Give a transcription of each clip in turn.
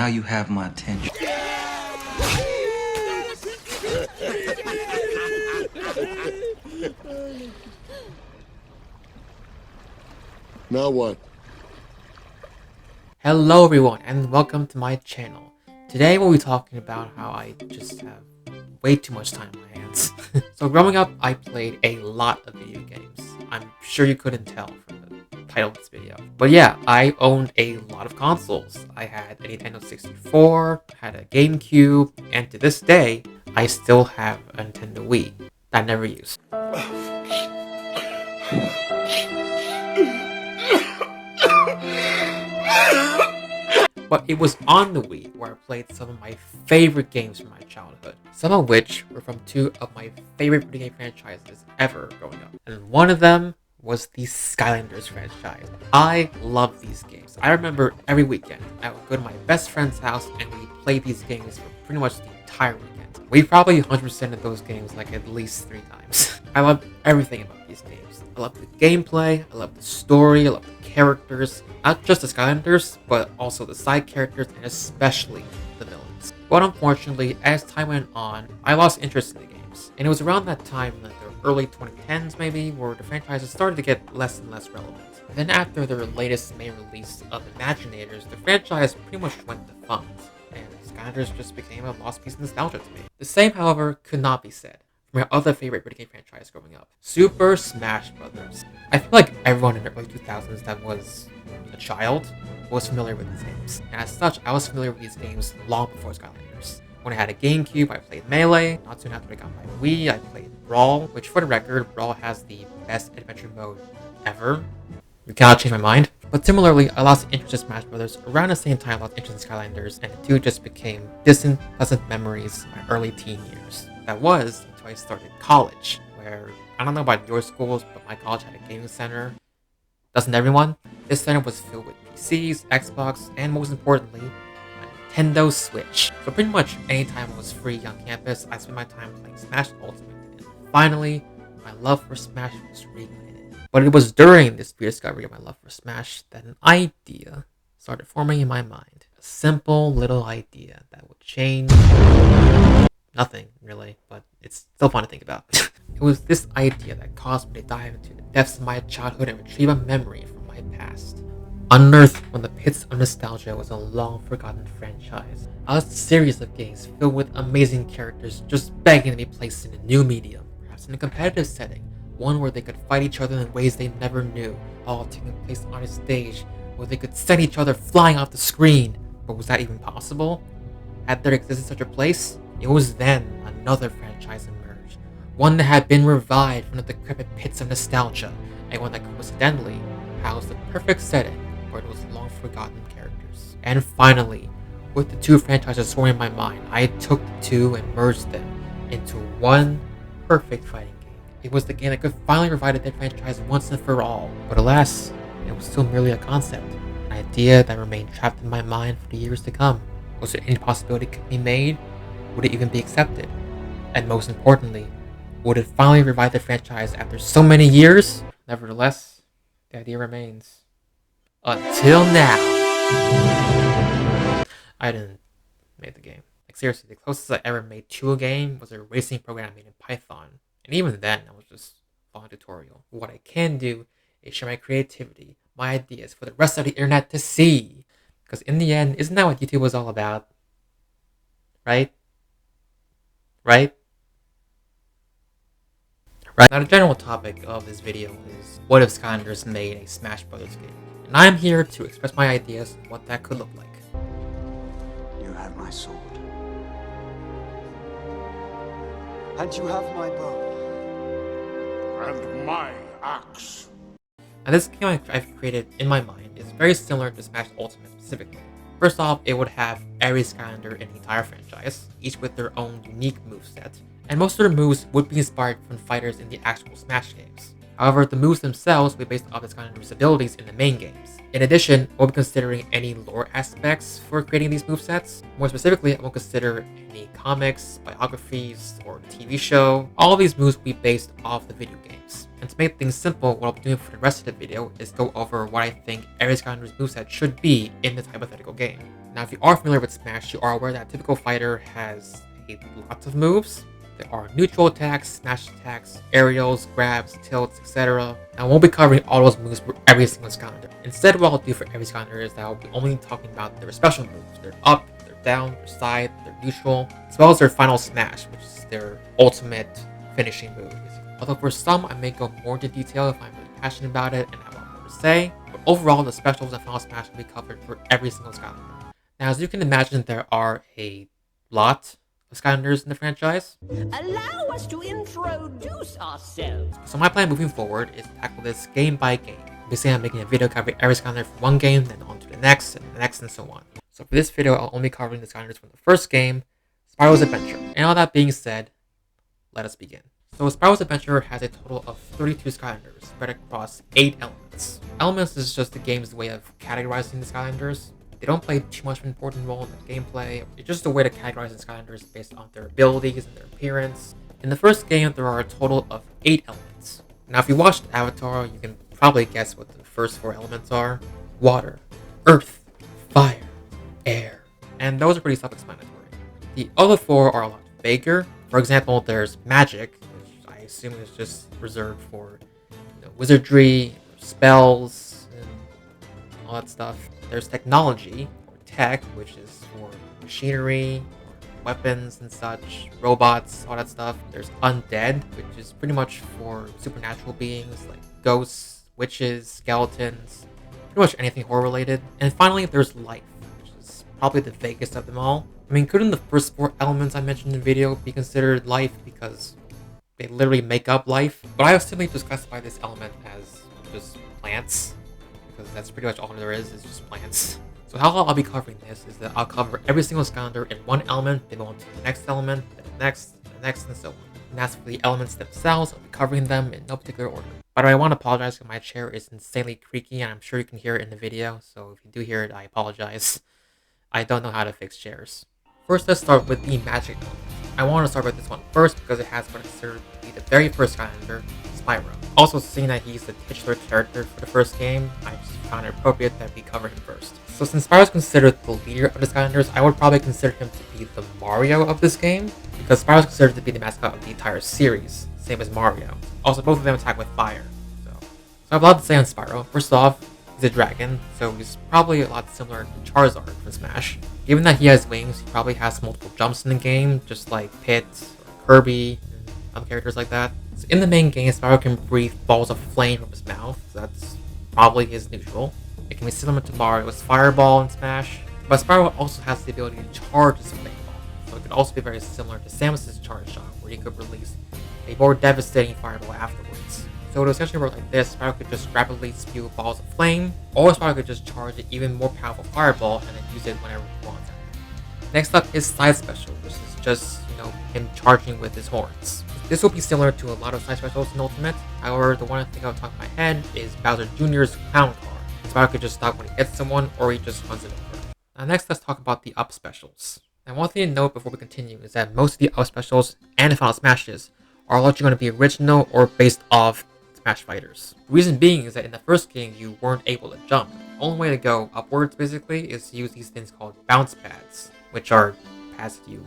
Now you have my attention. Now what? Hello everyone and welcome to my channel. Today we'll be talking about how I just have way too much time on my hands. So growing up, I played a lot of video games. I'm sure you couldn't tell from the title of this video. But yeah, I owned a lot of consoles. I had a Nintendo 64, had a GameCube, and to this day, I still have a Nintendo Wii that I never used. But it was on the Wii where I played some of my favorite games from my childhood, some of which were from two of my favorite video game franchises ever growing up. And one of them was the Skylanders franchise. I love these games. I remember every weekend I would go to my best friend's house and we played these games for pretty much the entire weekend. We probably 100%ed those games like at least 3 times. I loved everything about these games. I loved the gameplay, I loved the story, I loved the characters, not just the Skylanders, but also the side characters and especially the villains. But unfortunately, as time went on, I lost interest in the games. And it was around that time, like the early 2010s maybe, where the franchises started to get less and less relevant. And then after their latest main release of Imaginators, the franchise pretty much went defunct, and Skylanders just became a lost piece of nostalgia to me. The same, however, could not be said for my other favorite video game franchise growing up, Super Smash Bros. I feel like everyone in the early 2000s that was a child was familiar with these games, and as such, I was familiar with these games long before Skylanders. When I had a GameCube, I played Melee. Not soon after I got my Wii, I played Brawl, which for the record, Brawl has the best adventure mode ever. You cannot change my mind. But similarly, I lost interest in Smash Bros. Around the same time I lost interest in Skylanders, and the two just became distant, pleasant memories in my early teen years. That was until I started college, where, I don't know about your schools, but my college had a gaming center. Doesn't everyone? This center was filled with PCs, Xbox, and most importantly, a Nintendo Switch. So pretty much anytime I was free on campus, I spent my time playing Smash Ultimate. And finally, my love for Smash was reignited. But it was during this rediscovery of my love for Smash that an idea started forming in my mind. A simple little idea that would change nothing, really, but it's still fun to think about. It was this idea that caused me to dive into the depths of my childhood and retrieve a memory from my past. Unearthed from the pits of nostalgia was a long-forgotten franchise. A series of games filled with amazing characters just begging to be placed in a new medium, perhaps in a competitive setting, one where they could fight each other in ways they never knew, all taking place on a stage where they could send each other flying off the screen. But was that even possible? Had there existed such a place? It was then another franchise emerged, one that had been revived from the decrepit pits of nostalgia, and one that coincidentally housed the perfect setting for those long-forgotten characters. And finally, with the two franchises sworn in my mind, I took the two and merged them into one perfect fighting game. It was the game that could finally revive the dead franchise once and for all. But alas, it was still merely a concept, an idea that remained trapped in my mind for the years to come. Was there any possibility it could be made? Would it even be accepted? And most importantly, would it finally revive the franchise after so many years? Nevertheless, the idea remains. Until now. I didn't make the game. Like seriously, the closest I ever made to a game was a racing program I made in Python. And even then, I was just following a tutorial. What I can do is share my creativity, my ideas for the rest of the internet to see. Because in the end, isn't that what YouTube was all about? Right? Right? Now the general topic of this video is, what if Skylanders made a Smash Bros. Game? And I'm here to express my ideas on what that could look like. You have my sword. And you have my bow. And my axe. Now this game I've created in my mind is very similar to Smash Ultimate specifically. First off, it would have every Skylander in the entire franchise, each with their own unique moveset, and most of their moves would be inspired from fighters in the actual Smash games. However, the moves themselves will be based off the Skylanders' abilities in the main games. In addition, we'll be considering any lore aspects for creating these movesets. More specifically, I won't consider any comics, biographies, or TV show. All of these moves will be based off the video games. And to make things simple, what I'll be doing for the rest of the video is go over what I think every Skylanders moveset should be in this hypothetical game. Now, if you are familiar with Smash, you are aware that a typical fighter has lots of moves. There are neutral attacks, smash attacks, aerials, grabs, tilts, etc. I won't be covering all those moves for every single Skylander. Instead, what I'll do for every Skylander is that I'll be only talking about their special moves. Their up, their down, their side, their neutral, as well as their final smash, which is their ultimate finishing move. Although for some, I may go more into detail if I'm really passionate about it and have a lot more to say. But overall, the specials and final smash will be covered for every single Skylander. Now, as you can imagine, there are a lot of Skylanders in the franchise. Allow us to introduce ourselves. So my plan moving forward is to tackle this game by game. Basically, I'm making a video covering every Skylander for one game, then on to the next, and so on. So for this video, I'll only be covering the Skylanders from the first game, Spyro's Adventure. And all that being said, let us begin. So Spyro's Adventure has a total of 32 Skylanders, spread across 8 elements. Elements is just the game's way of categorizing the Skylanders. They don't play too much of an important role in the gameplay. It's just a way to categorize the Skylanders based on their abilities and their appearance. In the first game, there are a total of 8 elements. Now, if you watched Avatar, you can probably guess what the first 4 elements are. Water, earth, fire, air. And those are pretty self-explanatory. The other 4 are a lot vaguer. For example, there's magic, which I assume is just reserved for wizardry, spells, and all that stuff. There's technology, or tech, which is for machinery, weapons and such, robots, all that stuff. There's undead, which is pretty much for supernatural beings like ghosts, witches, skeletons, pretty much anything horror related. And finally, there's life, which is probably the vaguest of them all. I mean, couldn't the first 4 elements I mentioned in the video be considered life because they literally make up life? But I simply just classify this element as just plants, because that's pretty much all there is just plants. So how I'll be covering this is that I'll cover every single Skylander in one element, then go on to the next element, then the next, and so on. And as for the elements themselves, I'll be covering them in no particular order. By the way, I want to apologize because my chair is insanely creaky, and I'm sure you can hear it in the video, so if you do hear it, I apologize. I don't know how to fix chairs. First, let's start with the magic element. I want to start with this one first because it has what is considered to be the very first Skylander, Spyro. Also, seeing that he's the titular character for the first game, I just found it appropriate that we cover him first. So since Spyro is considered the leader of the Skylanders, I would probably consider him to be the Mario of this game, because Spyro is considered to be the mascot of the entire series, same as Mario. Also, both of them attack with fire. So I have a lot to say on Spyro. First off, he's a dragon, so he's probably a lot similar to Charizard from Smash. Given that he has wings, he probably has multiple jumps in the game, just like Pit, or Kirby, and other characters like that. So in the main game, Spyro can breathe balls of flame from his mouth, so that's probably his neutral. It can be similar to Mario's Fireball in Smash, but Spyro also has the ability to charge his flame ball, so it could also be very similar to Samus's Charge Shot, where he could release a more devastating fireball afterwards. So it essentially worked like this: Spyro could just rapidly spew balls of flame, or Spyro could just charge an even more powerful fireball and then use it whenever he wants. Next up is Side Special, which is just, him charging with his horns. This will be similar to a lot of side specials in Ultimate. However, the one I think off the top of my head is Bowser Jr.'s Clown Car. Spyro could just stop when he hits someone, or he just runs it over. Now next, let's talk about the up specials. Now one thing to note before we continue is that most of the up specials and the final smashes are largely going to be original or based off Smash fighters. The reason being is that in the first game you weren't able to jump. The only way to go upwards basically is to use these things called bounce pads, which are pads that you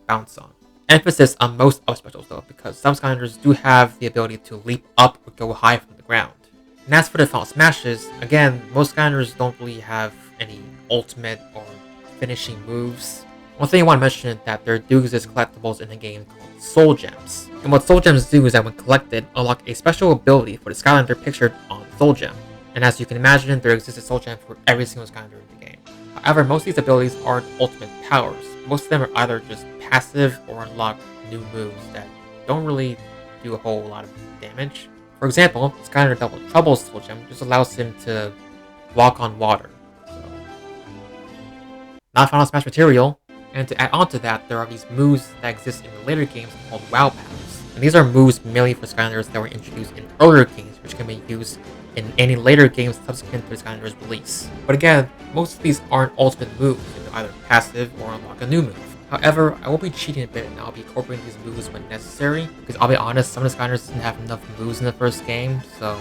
bounce on. Emphasis on most up specials though, because some Skylanders do have the ability to leap up or go high from the ground. And as for the final smashes, again, most Skylanders don't really have any ultimate or finishing moves. One thing I want to mention is that there do exist collectibles in the game called Soul Gems. And what Soul Gems do is that when collected, unlock a special ability for the Skylander pictured on the Soul Gem. And as you can imagine, there exists a Soul Gem for every single Skylander in the game. However, most of these abilities aren't ultimate powers. Most of them are either just passive or unlock new moves that don't really do a whole lot of damage. For example, Skylander Double Trouble's Soul Gem just allows him to walk on water. So, not Final Smash material. And to add on to that, there are these moves that exist in the later games called WoW Powers. And these are moves mainly for Skylanders that were introduced in earlier games, which can be used in any later games subsequent to the Skylanders' release. But again, most of these aren't ultimate moves, they're either passive or unlock a new move. However, I will be cheating a bit and I'll be incorporating these moves when necessary, because I'll be honest, some of the Skylanders didn't have enough moves in the first game, so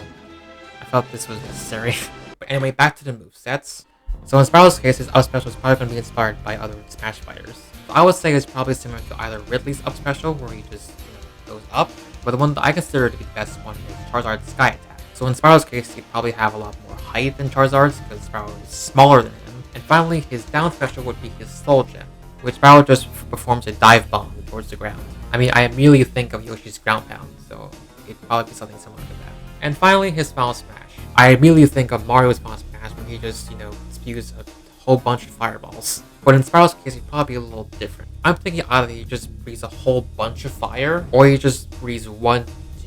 I felt this was necessary. But anyway, back to the movesets. So in Spiral's case, his up special is probably going to be inspired by other Smash fighters. So I would say it's probably similar to either Ridley's up special, where he just goes up, but the one that I consider to be the best one is Charizard's Sky Attack. So in Spiral's case, he'd probably have a lot more height than Charizard's, because Spiral is smaller than him. And finally, his down special would be his Soul Gem, which Spiral just performs a dive bomb towards the ground. I mean, I immediately think of Yoshi's Ground Pound, so it'd probably be something similar to that. And finally, his Final Smash. I immediately think of Mario's Final Smash, where he just, spews a whole bunch of fireballs. But in Spiral's case, he'd probably be a little different. I'm thinking either he just breathes a whole bunch of fire, or he just breathes one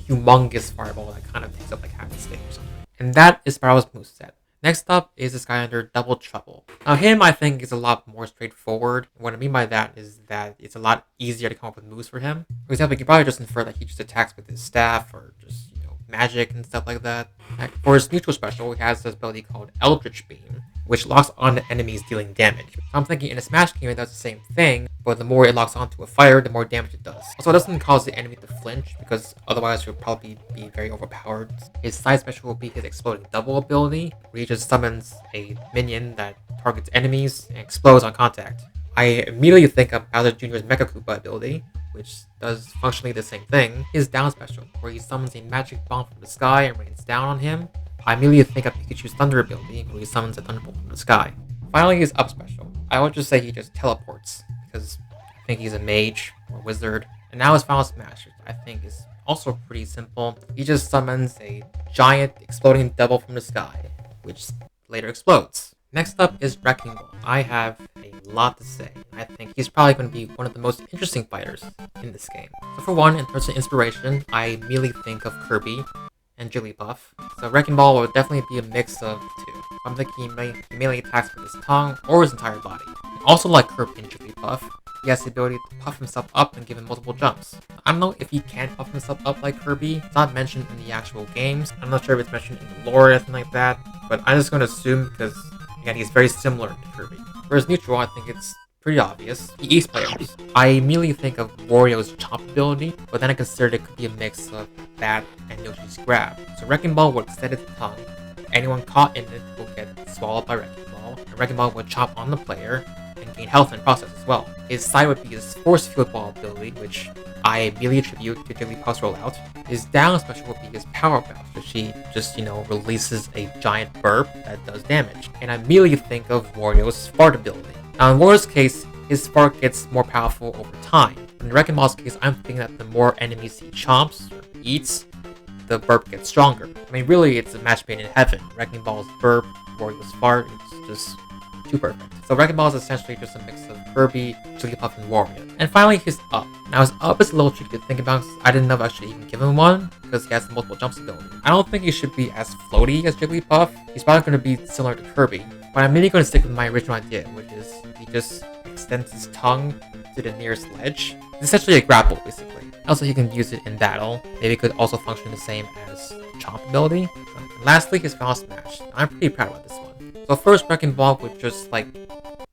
humongous fireball that kind of takes up like half the stage or something. And that is Spiral's moveset. Next up is the Skylander Double Trouble. Now him, I think, is a lot more straightforward. What I mean by that is that it's a lot easier to come up with moves for him. For example, you can probably just infer that he just attacks with his staff, or just, magic and stuff like that. For his neutral special, he has this ability called Eldritch Beam, which locks on to enemies dealing damage. So I'm thinking in a Smash game it does the same thing, but the more it locks onto a fire, the more damage it does. Also, it doesn't cause the enemy to flinch, because otherwise it would probably be very overpowered. His side special will be his Exploding Double ability, where he just summons a minion that targets enemies and explodes on contact. I immediately think of Bowser Jr.'s Mecha Koopa ability, which does functionally the same thing. His down special, where he summons a magic bomb from the sky and rains down on him. I immediately think of Pikachu's Thunder ability, where he summons a thunderbolt from the sky. Finally, his up special. I would just say he just teleports, because I think he's a mage or wizard. And now his Final Smash, which I think is also pretty simple. He just summons a giant exploding double from the sky, which later explodes. Next up is Wrecking Ball. I have a lot to say. I think he's probably going to be one of the most interesting fighters in this game. So for one, in terms of inspiration, I immediately think of Kirby and Jigglypuff. So Wrecking Ball will definitely be a mix of the two. I'm thinking he mainly attacks with his tongue or his entire body. Also like Kirby and Jigglypuff, he has the ability to puff himself up and give him multiple jumps. I don't know if he can puff himself up like Kirby. It's not mentioned in the actual games. I'm not sure if it's mentioned in the lore or anything like that, but I'm just going to assume because again, he's very similar to Kirby. Whereas neutral, I think it's pretty obvious. He eats players. I immediately think of Wario's Chomp ability, but then I considered it could be a mix of that and Yoshi's Grab. So Wrecking Ball would extend its tongue. Anyone caught in it will get swallowed by Wrecking Ball, and Wrecking Ball would chomp on the player and gain health in the process as well. His side would be his Force Field Ball ability, which I immediately attribute to Jigglypuff's rollout. His down special would be his Power Bounce, which he just, releases a giant burp that does damage. And I immediately think of Wario's Fart ability. Now in Wario's case, his fart gets more powerful over time. In Wrecking Ball's case, I'm thinking that the more enemies he chomps or eats, the burp gets stronger. I mean, really, it's a match made in heaven. Wrecking Ball's burp, Wario's fart, it's just too perfect. So Wrecking Ball is essentially just a mix of Kirby, Jigglypuff, and Wario. And finally, his up. Now his up is a little tricky to think about because I didn't know if I should even give him one because he has the multiple jumps ability. I don't think he should be as floaty as Jigglypuff. He's probably going to be similar to Kirby. But I'm really going to stick with my original idea, which is he just extends his tongue to the nearest ledge. It's essentially a grapple, basically. Also, he can use it in battle. Maybe it could also function the same as Chomp ability. And lastly, his Final Smash. I'm pretty proud of this one. So first, Wrecking Ball would just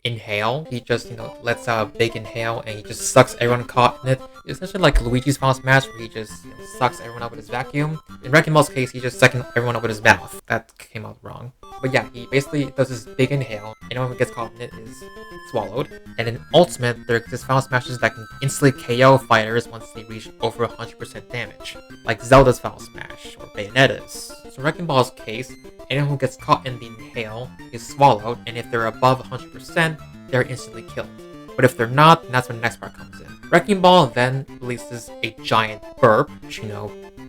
inhale. He just, lets out a big inhale and he just sucks everyone caught in it. It's essentially like Luigi's Final Smash where he just sucks everyone up with his vacuum. In Wrecking Ball's case, he just sucks everyone up with his mouth. That came out wrong. But yeah, he basically does this big inhale. Anyone who gets caught in it is swallowed. And in Ultimate, there exist Final Smashes that can instantly KO fighters once they reach over 100% damage. Like Zelda's Final Smash or Bayonetta's. So in Wrecking Ball's case, anyone who gets caught in the inhale is swallowed, and if they're above 100%, they're instantly killed. But if they're not, then that's when the next part comes in. Wrecking Ball then releases a giant burp, which,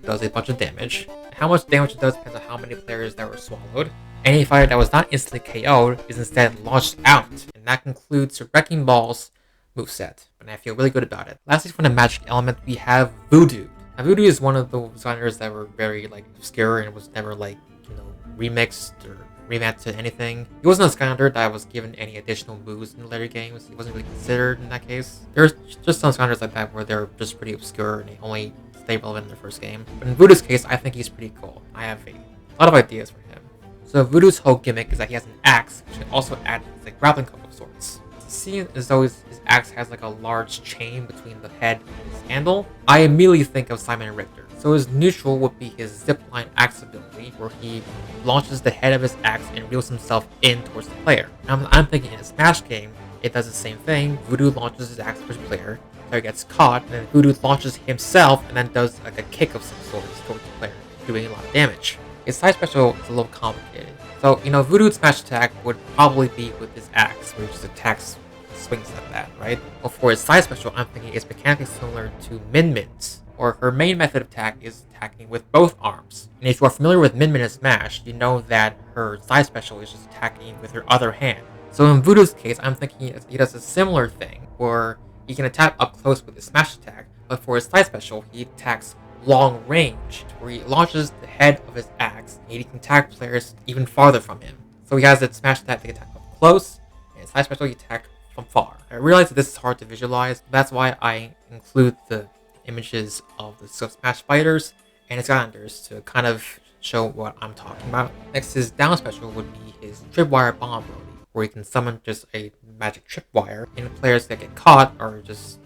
does a bunch of damage. How much damage it does depends on how many players that were swallowed. Any fighter that was not instantly KO'd is instead launched out, and that concludes Wrecking Ball's moveset, and I feel really good about it. Lastly, from the magic element, we have Voodoo. Now, Voodoo is one of those designers that were very obscure and was never remixed or revamped to anything. He wasn't a Skylander that was given any additional moves in the later games. He wasn't really considered in that case. There's just some Skylanders like that where they're just pretty obscure and they only stay relevant in their first game. But in Voodoo's case, I think he's pretty cool. I have a lot of ideas for him. So Voodoo's whole gimmick is that he has an axe, which can also act as a grappling hook of sorts. It's seeing as though his axe has like a large chain between the head and his handle, I immediately think of Simon and Richter. So his neutral would be his zipline axe ability, where he launches the head of his axe and reels himself in towards the player. Now, I'm thinking in a Smash game, it does the same thing. Voodoo launches his axe towards the player gets caught, and then Voodoo launches himself and then does like a kick of some sort towards the player, doing a lot of damage. His side special is a little complicated. So, Voodoo's smash attack would probably be with his axe, where he just attacks, swings at that, right? But for his side special, I'm thinking it's mechanically similar to Min Min's, or her main method of attack is attacking with both arms. And if you are familiar with Min Min in Smash, you know that her side special is just attacking with her other hand. So in Voodoo's case, I'm thinking he does a similar thing, where he can attack up close with his smash attack, but for his side special, he attacks long range, where he launches the head of his axe, and he can attack players even farther from him. So he has that smash attack to attack up close, and his side special he attack from far. I realize that this is hard to visualize, that's why I include the images of the Smash fighters and his Skylanders to kind of show what I'm talking about. Next, his down special would be his tripwire bomb ability, where he can summon just a magic tripwire, and the players that get caught are just,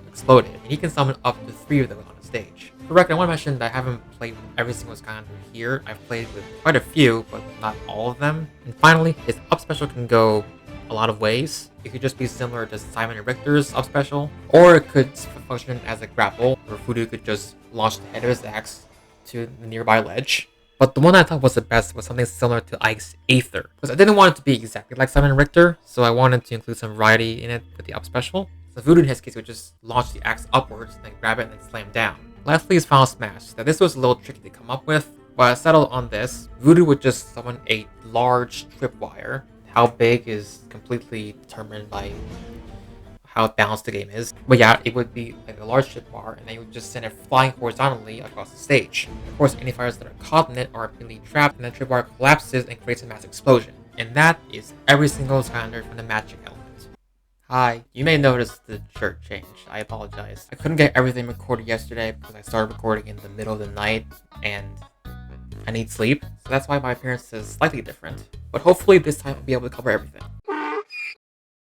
exploded. And he can summon up to 3 of those on a stage. For the record, I want to mention that I haven't played with every single Skylander here. I've played with quite a few, but not all of them. And finally, his up special can go a lot of ways. It could just be similar to Simon and Richter's up special, or it could function as a grapple, where Voodoo could just launch the head of his axe to the nearby ledge. But the one I thought was the best was something similar to Ike's Aether, because I didn't want it to be exactly like Simon and Richter, so I wanted to include some variety in it with the up special. So Voodoo in his case would just launch the axe upwards, then grab it and then slam down. Lastly is Final Smash. Now this was a little tricky to come up with, but I settled on this. Voodoo would just summon a large tripwire. How big is completely determined by how balanced the game is. But yeah, it would be like a large tripwire, and then you would just send it flying horizontally across the stage. Of course, any fighters that are caught in it are immediately trapped, and the tripwire collapses and creates a mass explosion. And that is every single Skylander from the magic element. Hi, you may notice the shirt change. I apologize. I couldn't get everything recorded yesterday because I started recording in the middle of the night, and I need sleep. So that's why my appearance is slightly different. But hopefully this time I'll be able to cover everything.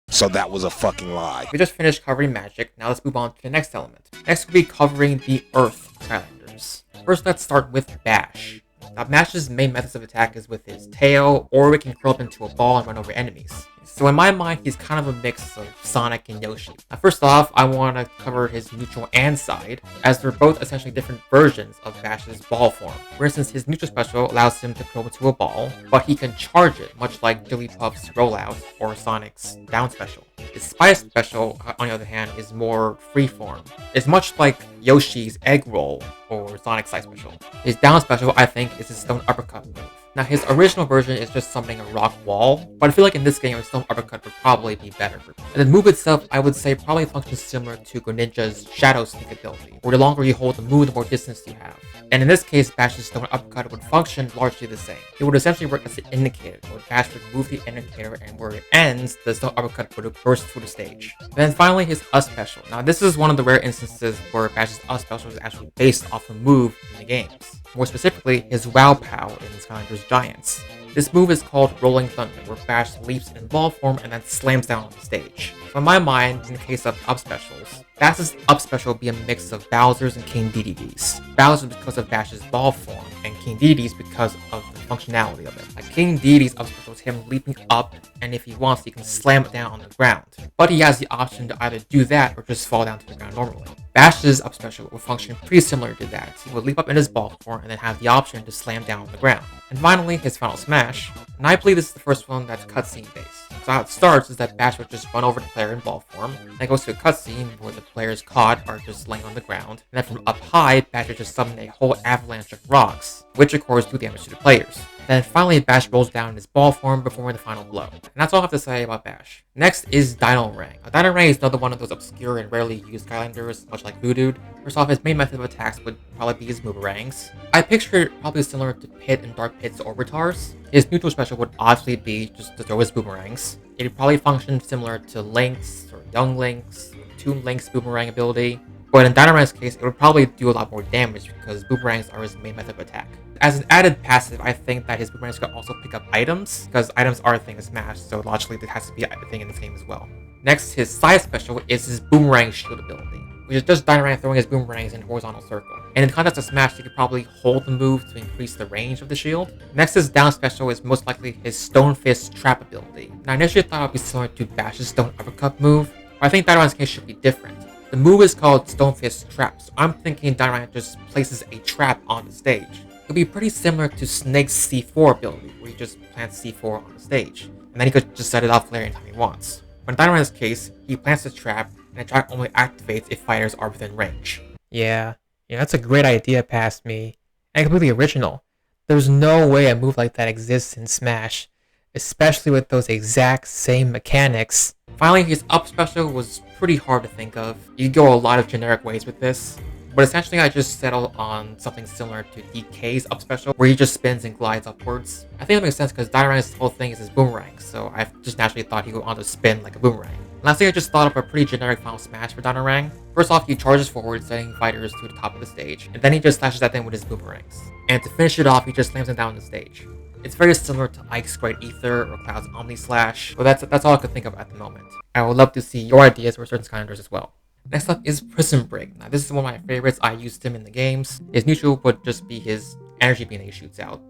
So that was a fucking lie. We just finished covering magic, now let's move on to the next element. Next we'll be covering the Earth Skylanders. First, let's start with Bash. Now, Bash's main methods of attack is with his tail, or it can curl up into a ball and run over enemies. So in my mind, he's kind of a mix of Sonic and Yoshi. Now, first off, I want to cover his neutral and side, as they're both essentially different versions of Bash's ball form. For instance, his neutral special allows him to curl into a ball, but he can charge it, much like Jigglypuff's rollout or Sonic's down special. His Spice special, on the other hand, is more freeform. It's much like Yoshi's egg roll or Sonic's side special. His down special, I think, is his stone uppercut move. Now, his original version is just summoning a rock wall, but I feel like in this game, a stone uppercut would probably be better. And the move itself, I would say, probably functions similar to Greninja's Shadow Sneak ability, where the longer you hold the move, the more distance you have. And in this case, Bash's stone uppercut would function largely the same. It would essentially work as an indicator, where Bash would move the indicator, and where it ends, the stone uppercut would burst through the stage. Then finally, his up special. Now, this is one of the rare instances where Bash's up special is actually based off a move in the games. More specifically, his Wow Pow in Skylanders Giants. This move is called Rolling Thunder, where Bash leaps in ball form and then slams down on the stage. So in my mind, in the case of up specials, Bash's up special would be a mix of Bowser's and King Dedede's. Bowser's because of Bash's ball form, and King Dedede's because of the functionality of it. Like King Dedede's up special is him leaping up, and if he wants, he can slam it down on the ground. But he has the option to either do that or just fall down to the ground normally. Bash's up special will function pretty similar to that. He will leap up in his ball form and then have the option to slam down on the ground. And finally, his final smash. And I believe this is the first one that's cutscene based. So how it starts is that Bash would just run over the player in ball form, and it goes to a cutscene where the players caught are just laying on the ground, and then from up high, Bash would just summon a whole avalanche of rocks, which of course do damage to the players. Then finally, Bash rolls down in his ball form before the final blow. And that's all I have to say about Bash. Next is Dino Rang. Now, Dino Rang is another one of those obscure and rarely used Skylanders, much like Voodoo. First off, his main method of attacks would probably be his boomerangs. I picture it probably similar to Pit and Dark Pit's Orbitars. His neutral special would obviously be just to throw his boomerangs. It would probably function similar to Link's or Young Link's, or Toon Link's boomerang ability. But in Dino Rang's case, it would probably do a lot more damage because boomerangs are his main method of attack. As an added passive, I think that his boomerangs could also pick up items, because items are a thing in Smash, so logically there has to be a thing in this game as well. Next, his side special is his boomerang shield ability, which is just Dynamite throwing his boomerangs in a horizontal circle. And in the context of Smash, you could probably hold the move to increase the range of the shield. Next, his down special is most likely his Stone Fist trap ability. Now, I initially thought it would be similar to Bash's Stone Uppercut move, but I think Dynamite's case should be different. The move is called Stone Fist Trap, so I'm thinking Dynamite just places a trap on the stage. It would be pretty similar to Snake's C4 ability, where he just plants C4 on the stage, and then he could just set it off later anytime he wants. But in Dynamite's case, he plants the trap, and the trap only activates if fighters are within range. Yeah, that's a great idea past me, and completely original. There's no way a move like that exists in Smash, especially with those exact same mechanics. Finally, his up special was pretty hard to think of. You could go a lot of generic ways with this, but essentially I just settled on something similar to DK's up special, where he just spins and glides upwards. I think that makes sense because Dynamite's whole thing is his boomerang, so I just naturally thought he would want to spin like a boomerang. Lastly, I just thought of a pretty generic final smash for Dynamite. First off, he charges forward, sending fighters to the top of the stage, and then he just slashes at them with his boomerangs. And to finish it off, he just slams them down the stage. It's very similar to Ike's Great Ether or Cloud's Omni Slash, but that's all I could think of at the moment. I would love to see your ideas for certain Skylanders as well. Next up is Prison Break. Now this is one of my favorites. I used him in the games. His neutral would just be his energy beam that he shoots out.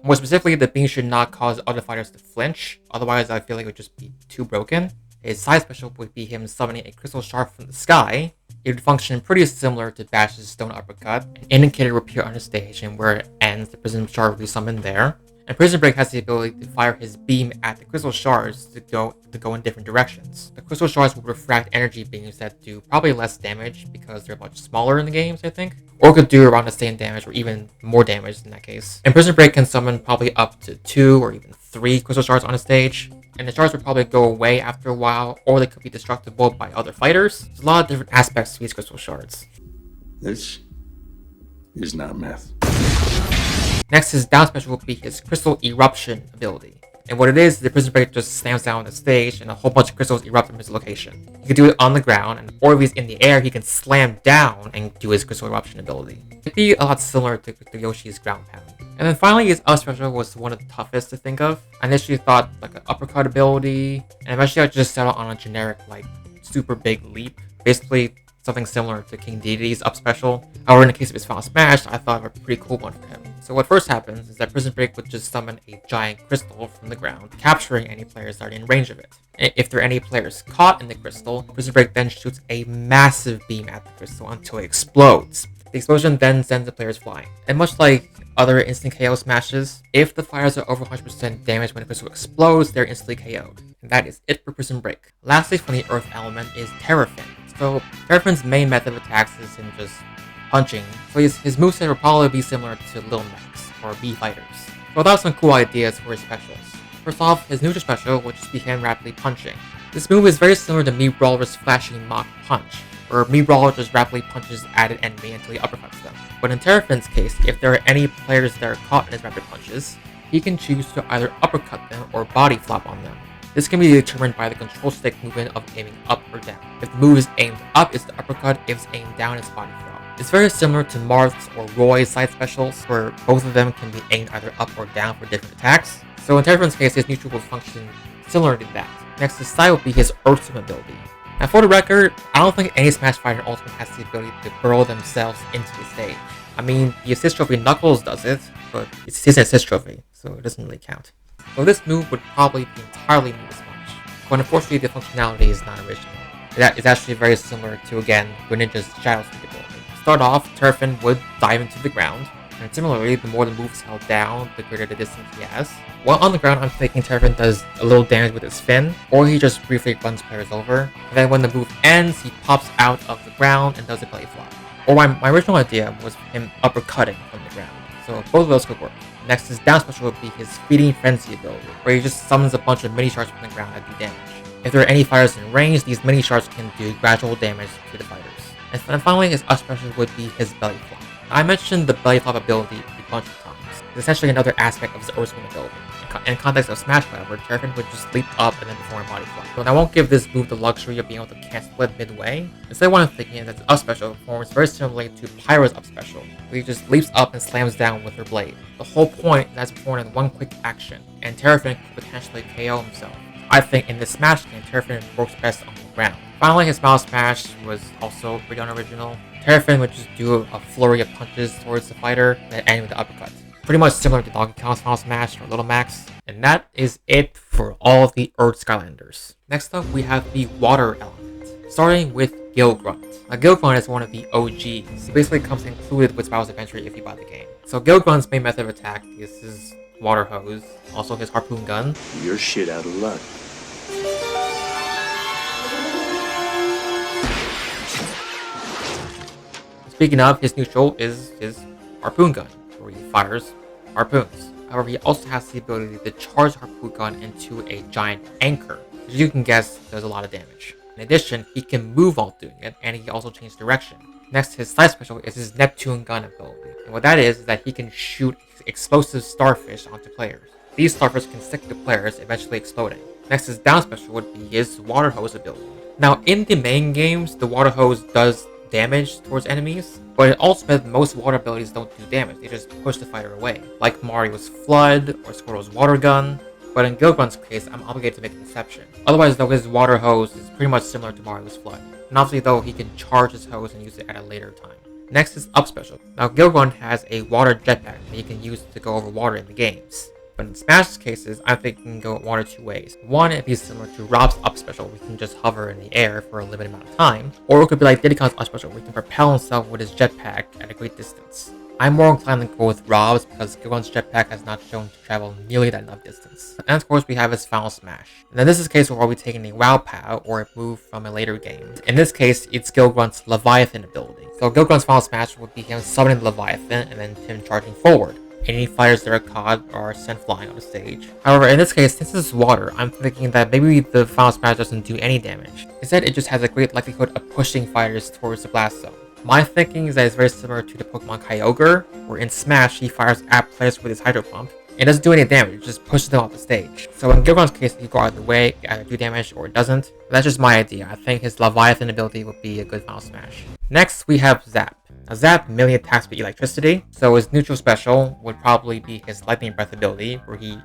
More specifically, the beam should not cause other fighters to flinch, otherwise I feel like it would just be too broken. His side special would be him summoning a crystal shard from the sky. It would function pretty similar to Bash's Stone Uppercut. An indicator would appear on the stage, and where it ends, the prison shard would be summoned there. And Prison Break has the ability to fire his beam at the crystal shards to go in different directions. The crystal shards will refract energy beams that do probably less damage because they're much smaller in the games, I think. Or could do around the same damage or even more damage in that case. And Prison Break can summon probably up to 2 or even 3 crystal shards on a stage. And the shards would probably go away after a while, or they could be destructible by other fighters. There's a lot of different aspects to these crystal shards. This is not myth. Next, his down special will be his Crystal Eruption ability. And what it is, the Prison Break just slams down on the stage and a whole bunch of crystals erupt from his location. He can do it on the ground, or if he's in the air, he can slam down and do his Crystal Eruption ability. It'd be a lot similar to Yoshi's Ground Pound. And then finally, his up special was one of the toughest to think of. I initially thought like an uppercut ability, and eventually I just settled on a generic like super big leap. Basically something similar to King Deity's up special. However, in the case of his final smash, I thought of a pretty cool one for him. So what first happens is that Prison Break would just summon a giant crystal from the ground, capturing any players that are in range of it. And if there are any players caught in the crystal, Prison Break then shoots a massive beam at the crystal until it explodes. The explosion then sends the players flying. And much like other instant KO smashes, if the fighters are over 100% damage when the crystal explodes, they're instantly KO'd. And that is it for Prison Break. Lastly, from the Earth element is Terrafin. So Terrafin's main method of attacks is him just punching, so his moveset will probably be similar to Lil Max or B Fighters. So that was some cool ideas for his specials. First off, his neutral special will just be him rapidly punching. This move is very similar to Mii Brawler's flashing Mach Punch, where Mii Brawler just rapidly punches at an enemy until he uppercuts them. But in Terrafin's case, if there are any players that are caught in his rapid punches, he can choose to either uppercut them or body flop on them. This can be determined by the control stick movement of aiming up or down. If the move is aimed up, it's the uppercut. If it's aimed down, it's body flop. It's very similar to Marth's or Roy's side specials, where both of them can be aimed either up or down for different attacks. So in Terrafin's case, his neutral will function similar to that. Next, his side will be his Earthswim ability. Now for the record, I don't think any Smash Fighter Ultimate has the ability to burrow themselves into the stage. I mean, the assist trophy Knuckles does it, but it's his assist trophy, so it doesn't really count. So this move would probably be entirely new to Smash, but unfortunately the functionality is not original. That is actually very similar to, again, Greninja's Shadow Sneak ability. To start off, Terrafin would dive into the ground, and similarly, the more the move is held down, the greater the distance he has. While on the ground, I'm thinking Terrafin does a little damage with his fin, or he just briefly runs players over. And then when the move ends, he pops out of the ground and does a belly flop. Or my original idea was him uppercutting from the ground, so both of those could work. Next, his down special would be his Feeding Frenzy ability, where he just summons a bunch of mini shards from the ground that do damage. If there are any fighters in range, these mini shards can do gradual damage to the fighters. And finally, his up special would be his belly flop. I mentioned the belly flop ability a bunch of times. It's essentially another aspect of his Earthswim ability. In context of Smash, however, Terrafin would just leap up and then perform a body flop. So I won't give this move the luxury of being able to cancel it midway. Instead, what I'm thinking is that the up special performs very similarly to Pyro's up special, where he just leaps up and slams down with her blade. The whole point is that's performed in one quick action, and Terrafin could potentially KO himself. I think in the Smash game, Terrafin works best on the ground. Finally, his Final Smash was also pretty unoriginal. Terrafin would just do a flurry of punches towards the fighter, then end with the uppercut. Pretty much similar to Donkey Kong's Final Smash or Little Max. And that is it for all of the Earth Skylanders. Next up, we have the water element, starting with Gilgrunt. Now, Gilgrunt is one of the OGs. It basically comes included with Bowser's Adventure if you buy the game. So Gilgrunt's main method of attack is his water hose, also his harpoon gun. You're shit out of luck. Speaking of, his neutral is his harpoon gun, where he fires harpoons. However, he also has the ability to charge the harpoon gun into a giant anchor, which you can guess does a lot of damage. In addition, he can move while doing it, and he also changes direction. Next, his side special is his Neptune gun ability. And what that is that he can shoot explosive starfish onto players. These starfish can stick to players, eventually exploding. Next, his down special would be his water hose ability. Now, in the main games, the water hose does damage towards enemies, but in Ultimate, most water abilities don't do damage, they just push the fighter away, like Mario's Flood or Squirtle's Water Gun. But in Gilgrunt's case, I'm obligated to make an exception. Otherwise, though, his water hose is pretty much similar to Mario's Flood. And obviously, though, he can charge his hose and use it at a later time. Next is Up Special. Now, Gilgrunt has a water jetpack that he can use to go over water in the games. But in Smash's cases, I think he can go one or two ways. One, it'd be similar to Rob's Up Special, we can just hover in the air for a limited amount of time. Or it could be like Diddy Kong's Up Special, where he can propel himself with his jetpack at a great distance. I'm more inclined to go with Rob's because Gilgrunt's jetpack has not shown to travel nearly that enough distance. And of course we have his Final Smash. And then this is a case where we'll be taking a WoW POW or a move from a later game. In this case, it's Gilgrunt's Leviathan ability. So Gilgrunt's Final Smash would be him summoning the Leviathan and then him charging forward. Any fighters that are caught are sent flying on the stage. However, in this case, since this is water, I'm thinking that maybe the Final Smash doesn't do any damage. Instead, it just has a great likelihood of pushing fighters towards the blast zone. My thinking is that it's very similar to the Pokemon Kyogre, where in Smash, he fires at players with his Hydro Pump. It doesn't do any damage, it just pushes them off the stage. So in Gilgrunt's case, you go either way, either do damage or it doesn't. But that's just my idea. I think his Leviathan ability would be a good Final Smash. Next, we have Zap. Now, Zap mainly attacks with electricity, so his neutral special would probably be his Lightning Breath ability, where he,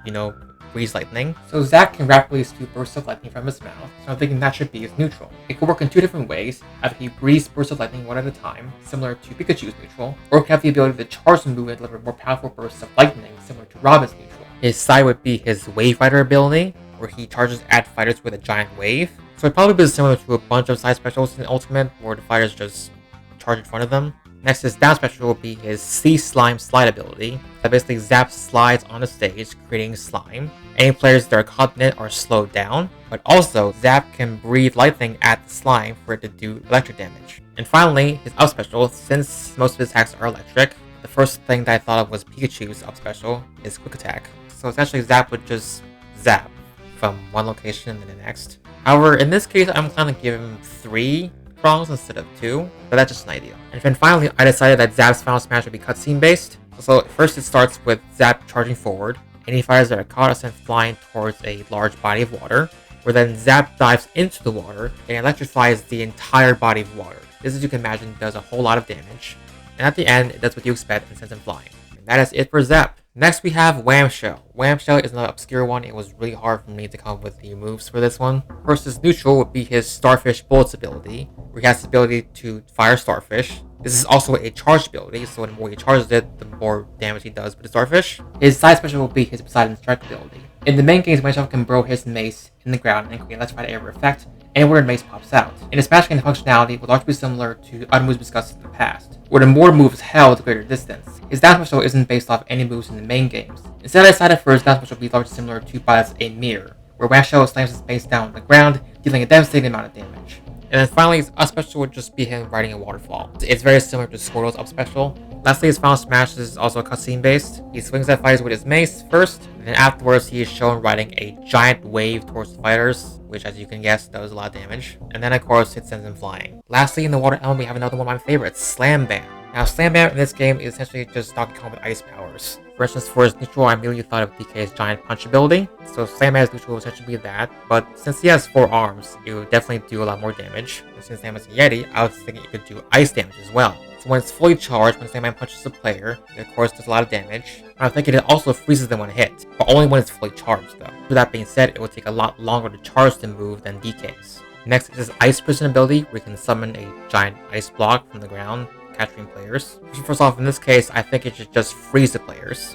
breathes lightning. So Zap can rapidly spew bursts of lightning from his mouth, so I'm thinking that should be his neutral. It could work in two different ways. Either he breathes bursts of lightning one at a time, similar to Pikachu's neutral, or it could have the ability to charge the move and deliver more powerful bursts of lightning, similar to Robin's neutral. His side would be his Wave Rider ability, where he charges at fighters with a giant wave. So it'd probably be similar to a bunch of side specials in Ultimate, where the fighters just charge in front of them. Next, his down special will be his Sea Slime Slide ability, that basically Zap slides on the stage, creating slime. Any players that are caught in it are slowed down, but also Zap can breathe lightning at the slime for it to do electric damage. And finally, his up special, since most of his attacks are electric, the first thing that I thought of was Pikachu's up special, his quick attack. So essentially Zap would just zap from one location to the next. However, in this case, I'm planning to give him 3 prongs instead of 2, but that's just an idea. And then finally, I decided that Zap's Final Smash would be cutscene based. So first it starts with Zap charging forward. Any fighters that are caught are sent flying towards a large body of water, where then Zap dives into the water and electrifies the entire body of water. This, as you can imagine, does a whole lot of damage. And at the end, it does what you expect and sends him flying. And that is it for Zap. Next we have Wham Shell. Wham Shell is another obscure one. It was really hard for me to come up with the moves for this one. First, his neutral would be his Starfish Bullets ability, where he has the ability to fire starfish. This is also a charged ability, so the more he charges it, the more damage he does with the starfish. His side special will be his Poseidon Strike ability. In the main games, Wham Shell can burrow his mace in the ground and create an electrified area effect anywhere the mace pops out. In the Smash game, the functionality would largely be similar to other moves discussed in the past, where the more moves held, the greater distance. His down special isn't based off any moves in the main games. Instead, I decided for his down special to be largely similar to Buzz a mirror, where Wham Shell slams his mace down on the ground, dealing a devastating amount of damage. And then finally, his up special would just be him riding a waterfall. It's very similar to Squirtle's up special. Lastly, his Final Smash is also cutscene based. He swings at fighters with his mace first, and then afterwards he is shown riding a giant wave towards the fighters, which, as you can guess, does a lot of damage. And then of course it sends him flying. Lastly, in the water element, we have another one of my favorites, Slam Bam. Now, Slam Bam in this game is essentially just Donkey Kong with ice powers. For instance, for his neutral, I immediately thought of DK's giant punch ability. So Slam Bam's neutral will essentially be that, but since he has 4 arms, it would definitely do a lot more damage. And since Sam is a Yeti, I was thinking it could do ice damage as well. So when it's fully charged, when Sandman punches a player, it of course does a lot of damage. I'm thinking it also freezes them when hit, but only when it's fully charged though. With that being said, it will take a lot longer to charge the move than DK's. Next is his Ice Prison ability, where you can summon a giant ice block from the ground, capturing players. First off, in this case, I think it should just freeze the players.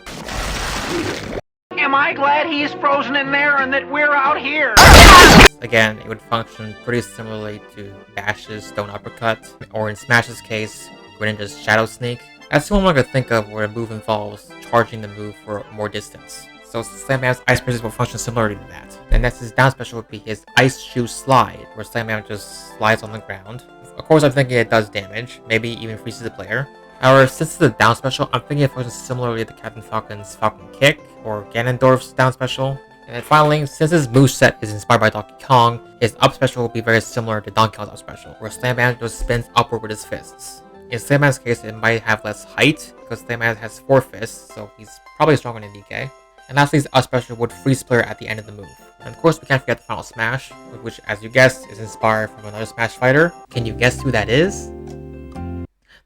Am I glad he's frozen in there and that we're out here? Again, it would function pretty similarly to Bash's Stone Uppercut, or in Smash's case, Greninja's Shadow Sneak. That's the only one I could think of where a move involves charging the move for more distance. So Sandman's Ice Prison will function similarly to that. And next, his down special would be his Ice Shoe Slide, where Sandman just slides on the ground. Of course, I'm thinking it does damage, maybe even freezes the player. However, since it's a down special, I'm thinking it functions similarly to Captain Falcon's Falcon Kick, or Ganondorf's down special. And then finally, since his moveset is inspired by Donkey Kong, his up special will be very similar to Donkey Kong's up special, where Sandman just spins upward with his fists. In Sandman's case, it might have less height, because Sandman has 4 fists, so he's probably stronger than DK. And lastly, his up special would freeze player at the end of the move. And of course, we can't forget the final smash, which, as you guessed, is inspired from another Smash fighter. Can you guess who that is?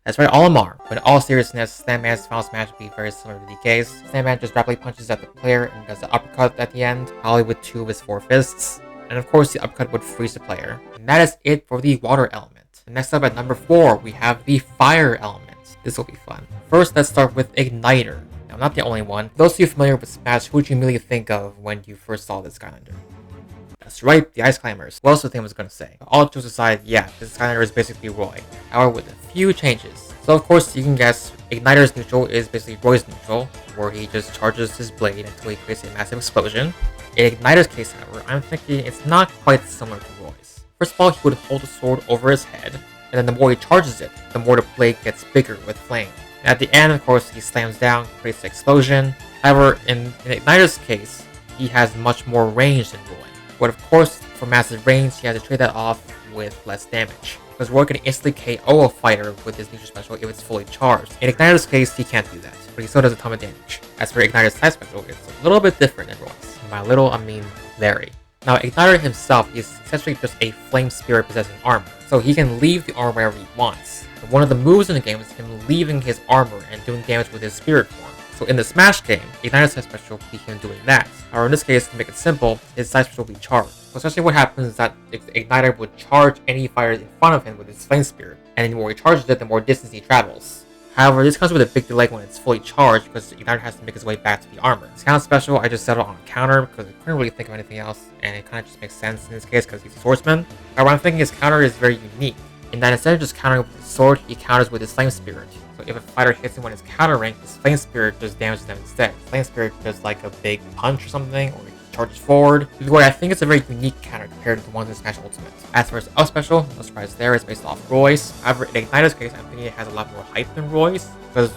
That's right, Olimar. But in all seriousness, Sandman's final smash would be very similar to DK's. Sandman just rapidly punches at the player and does the uppercut at the end, probably with 2 of his 4 fists. And of course, the uppercut would freeze the player. And that is it for the water element. And next up at number 4, we have the fire element. This will be fun. First, let's start with Igniter. Now, I'm not the only one. Those of you familiar with Smash, who would you immediately think of when you first saw this Skylander? That's right, the Ice Climbers. What else do you think I was going to say? All jokes aside, yeah, this Skylander is basically Roy. However, with a few changes. So of course, you can guess, Igniter's neutral is basically Roy's neutral, where he just charges his blade until he creates a massive explosion. In Igniter's case, however, I'm thinking it's not quite similar to Roy's. First of all, he would hold the sword over his head, and then the more he charges it, the more the blade gets bigger with flame. And at the end, of course, he slams down, creates an explosion. However, in Igniter's case, he has much more range than Roy. But of course, for massive range, he has to trade that off with less damage. Because Roy can instantly KO a fighter with his neutral special if it's fully charged. In Igniter's case, he can't do that, but he still does a ton of damage. As for Igniter's side special, it's a little bit different than Roy's. By little, I mean very. Now, Igniter himself is essentially just a flame spirit possessing armor, so he can leave the armor wherever he wants. And one of the moves in the game is him leaving his armor and doing damage with his spirit form. So in the Smash game, Igniter's side special will be him doing that. However, in this case, to make it simple, his side special will be charged. So essentially what happens is that Igniter would charge any fighters in front of him with his flame spirit, and the more he charges it, the more distance he travels. However, this comes with a big delay when it's fully charged, because Igniter has to make his way back to the armor. This counter special, I just settled on a counter, because I couldn't really think of anything else, and it kind of just makes sense in this case, because he's a swordsman. However, I'm thinking his counter is very unique, in that instead of just countering with his sword, he counters with his flame spirit. So if a fighter hits him when it's countering, his flame spirit just damages them instead. Flame spirit does like a big punch or something, or he charges forward. Either way, I think it's a very unique counter compared to the ones in Smash Ultimate. As for his up special, no surprise there, it's based off Roy's. However, in Igniter's case, I'm thinking it has a lot more hype than Roy's, because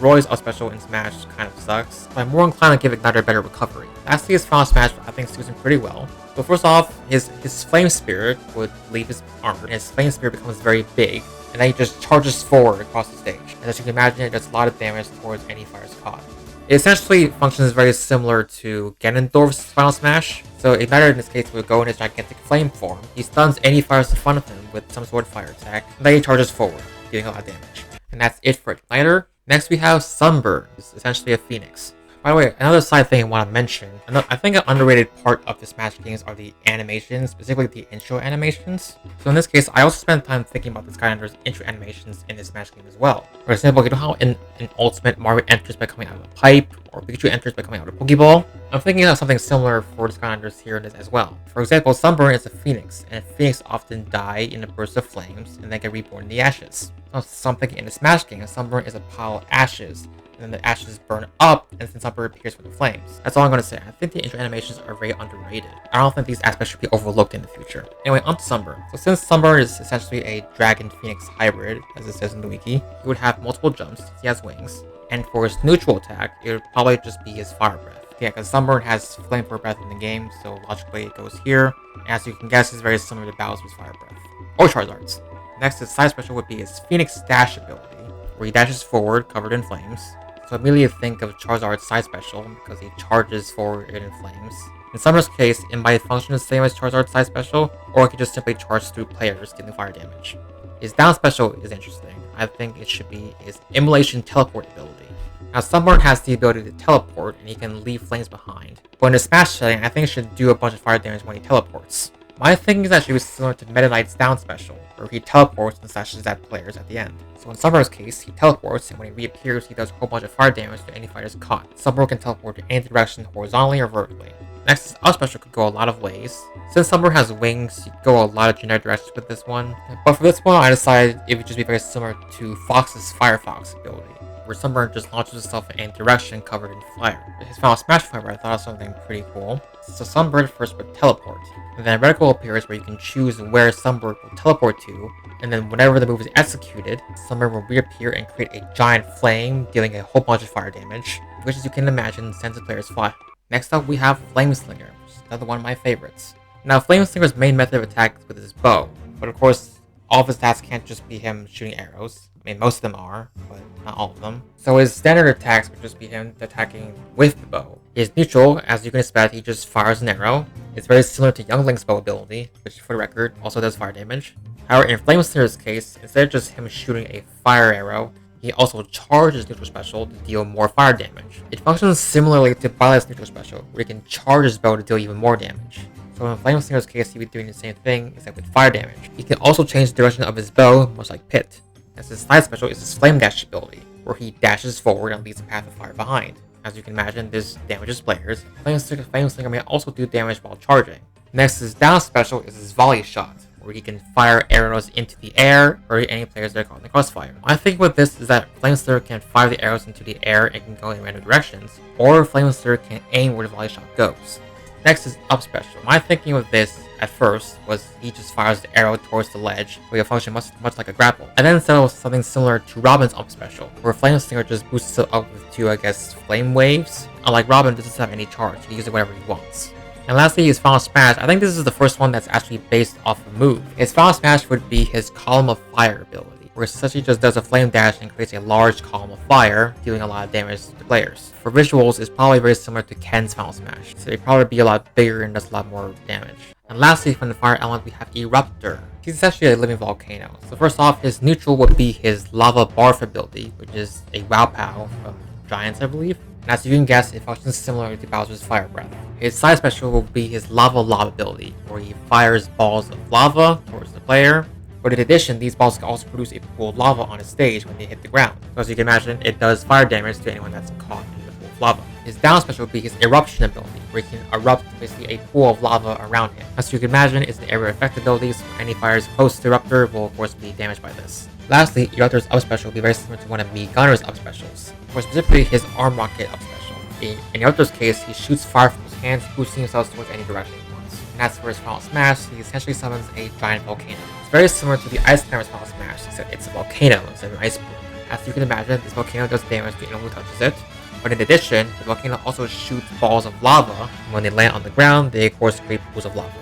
Roy's up special in Smash kind of sucks, but I'm more inclined to give Igniter better recovery. Lastly, his final Smash I think suits him pretty well. So first off, his flame spirit would leave his armor, and his flame spirit becomes very big, and then he just charges forward across the stage. And as you can imagine, it does a lot of damage towards any fighters caught. It essentially functions very similar to Ganondorf's final smash. So Igniter in this case would go in his gigantic flame form. He stuns any fighters in front of him with some sort of fire attack, and then he charges forward, dealing a lot of damage. And that's it for Igniter. Next we have Sunburn, it's essentially a phoenix. By the way, another side thing I want to mention, I think an underrated part of the Smash games are the animations, specifically the intro animations. So in this case, I also spent time thinking about the Skylanders intro animations in the Smash game as well. For example, you know how in Ultimate, Mario enters by coming out of a pipe, or Pikachu enters by coming out of a Pokeball? I'm thinking of something similar for the Skylanders here in this as well. For example, Sunburn is a phoenix, and phoenix often die in a burst of flames, and then get reborn in the ashes. So I'm thinking in the Smash game, Sunburn is a pile of ashes, and then the ashes burn up, and then Sunburn appears from the flames. That's all I'm going to say. I think the intro animations are very underrated. I don't think these aspects should be overlooked in the future. Anyway, on to Sunburn. So since Sunburn is essentially a Dragon Phoenix hybrid, as it says in the wiki, he would have multiple jumps, he has wings, and for his neutral attack, it would probably just be his fire breath. Yeah, because Sunburn has flamethrower breath in the game, so logically it goes here. And as you can guess, it's very similar to Bowser's fire breath, or Charizard's. Next, his side special would be his Phoenix Dash ability, where he dashes forward, covered in flames. So immediately think of Charizard's side special, because he charges forward in flames. In Sunburn's case, it might function the same as Charizard's side special, or it could just simply charge through players, dealing fire damage. His down special is interesting. I think it should be his Immolation Teleport ability. Now, Sunburn has the ability to teleport, and he can leave flames behind. But in the Smash setting, I think it should do a bunch of fire damage when he teleports. My thinking is that should be similar to Meta Knight's down special, where he teleports and slashes at players at the end. So in Sunburn's case, he teleports, and when he reappears, he does a whole bunch of fire damage to any fighters caught. Sunburn can teleport in any direction horizontally or vertically. Next, his up special could go a lot of ways. Since Sunburn has wings, you can go a lot of generic directions with this one. But for this one, I decided it would just be very similar to Fox's Firefox ability, where Sunburn just launches himself in any direction covered in fire. His final Smash Fiber, I thought of something pretty cool. So Sunburn first would teleport, and then a reticle appears where you can choose where Sunburn will teleport to, and then whenever the move is executed, Sunburn will reappear and create a giant flame, dealing a whole bunch of fire damage, which as you can imagine sends the players flying. Next up we have Flameslinger, which is another one of my favorites. Now Flameslinger's main method of attack is with his bow, but of course all of his attacks can't just be him shooting arrows. I mean, most of them are, but not all of them. So his standard attacks would just be him attacking with the bow. His neutral, as you can expect, he just fires an arrow. It's very similar to Young Link's bow ability, which for the record also does fire damage. However, in Flameslinger's case, instead of just him shooting a fire arrow, he also charges neutral special to deal more fire damage. It functions similarly to Violet's neutral special, where he can charge his bow to deal even more damage. So in Flameslinger's case, he'd be doing the same thing, except with fire damage. He can also change the direction of his bow, much like Pit. As his side special is his Flame Dash ability, where he dashes forward and leaves a path of fire behind. As you can imagine, this damages players. Flameslinger may also do damage while charging. Next, his down special is his Volley Shot, where he can fire arrows into the air or any players that are caught in the crossfire. My thing with this is that Flameslinger can fire the arrows into the air and can go in random directions, or Flameslinger can aim where the Volley Shot goes. Next is up special. My thinking with this at first was he just fires the arrow towards the ledge, where he'll function much like a grapple. And then settle something similar to Robin's up special, where Flameslinger just boosts it up with two, I guess, flame waves. Unlike Robin, doesn't have any charge, he can use it whenever he wants. And lastly, his final smash. I think this is the first one that's actually based off a move. His final smash would be his Column of Fire ability, where it essentially just does a flame dash and creates a large column of fire, dealing a lot of damage to players. For visuals, it's probably very similar to Ken's final smash, so it'd probably be a lot bigger and does a lot more damage. And lastly, from the fire element, we have Eruptor. He's essentially a living volcano. So first off, his neutral would be his Lava Barf ability, which is a Wow Pow from Giants, I believe. And as you can guess, it functions similar to Bowser's Fire Breath. His side special will be his Lava Lob ability, where he fires balls of lava towards the player. But in addition, these balls can also produce a pool of lava on a stage when they hit the ground. So as you can imagine, it does fire damage to anyone that's caught in the pool of lava. His down special will be his Eruption ability, where he can erupt basically a pool of lava around him. As you can imagine, it's the area effect ability, so any fighters post Eruptor will of course be damaged by this. Lastly, Eruptor's up special will be very similar to one of Mii Gunner's up specials, more specifically his Arm Rocket up special. In Eruptor's case, he shoots fire from his hands, boosting himself towards any direction he wants. And as for his final smash, he essentially summons a giant volcano. It's very similar to the Ice Climber's final smash, except it's a volcano instead of an iceberg. As you can imagine, this volcano does damage to anyone who touches it. But in addition, the volcano also shoots balls of lava, and when they land on the ground, they of course create pools of lava.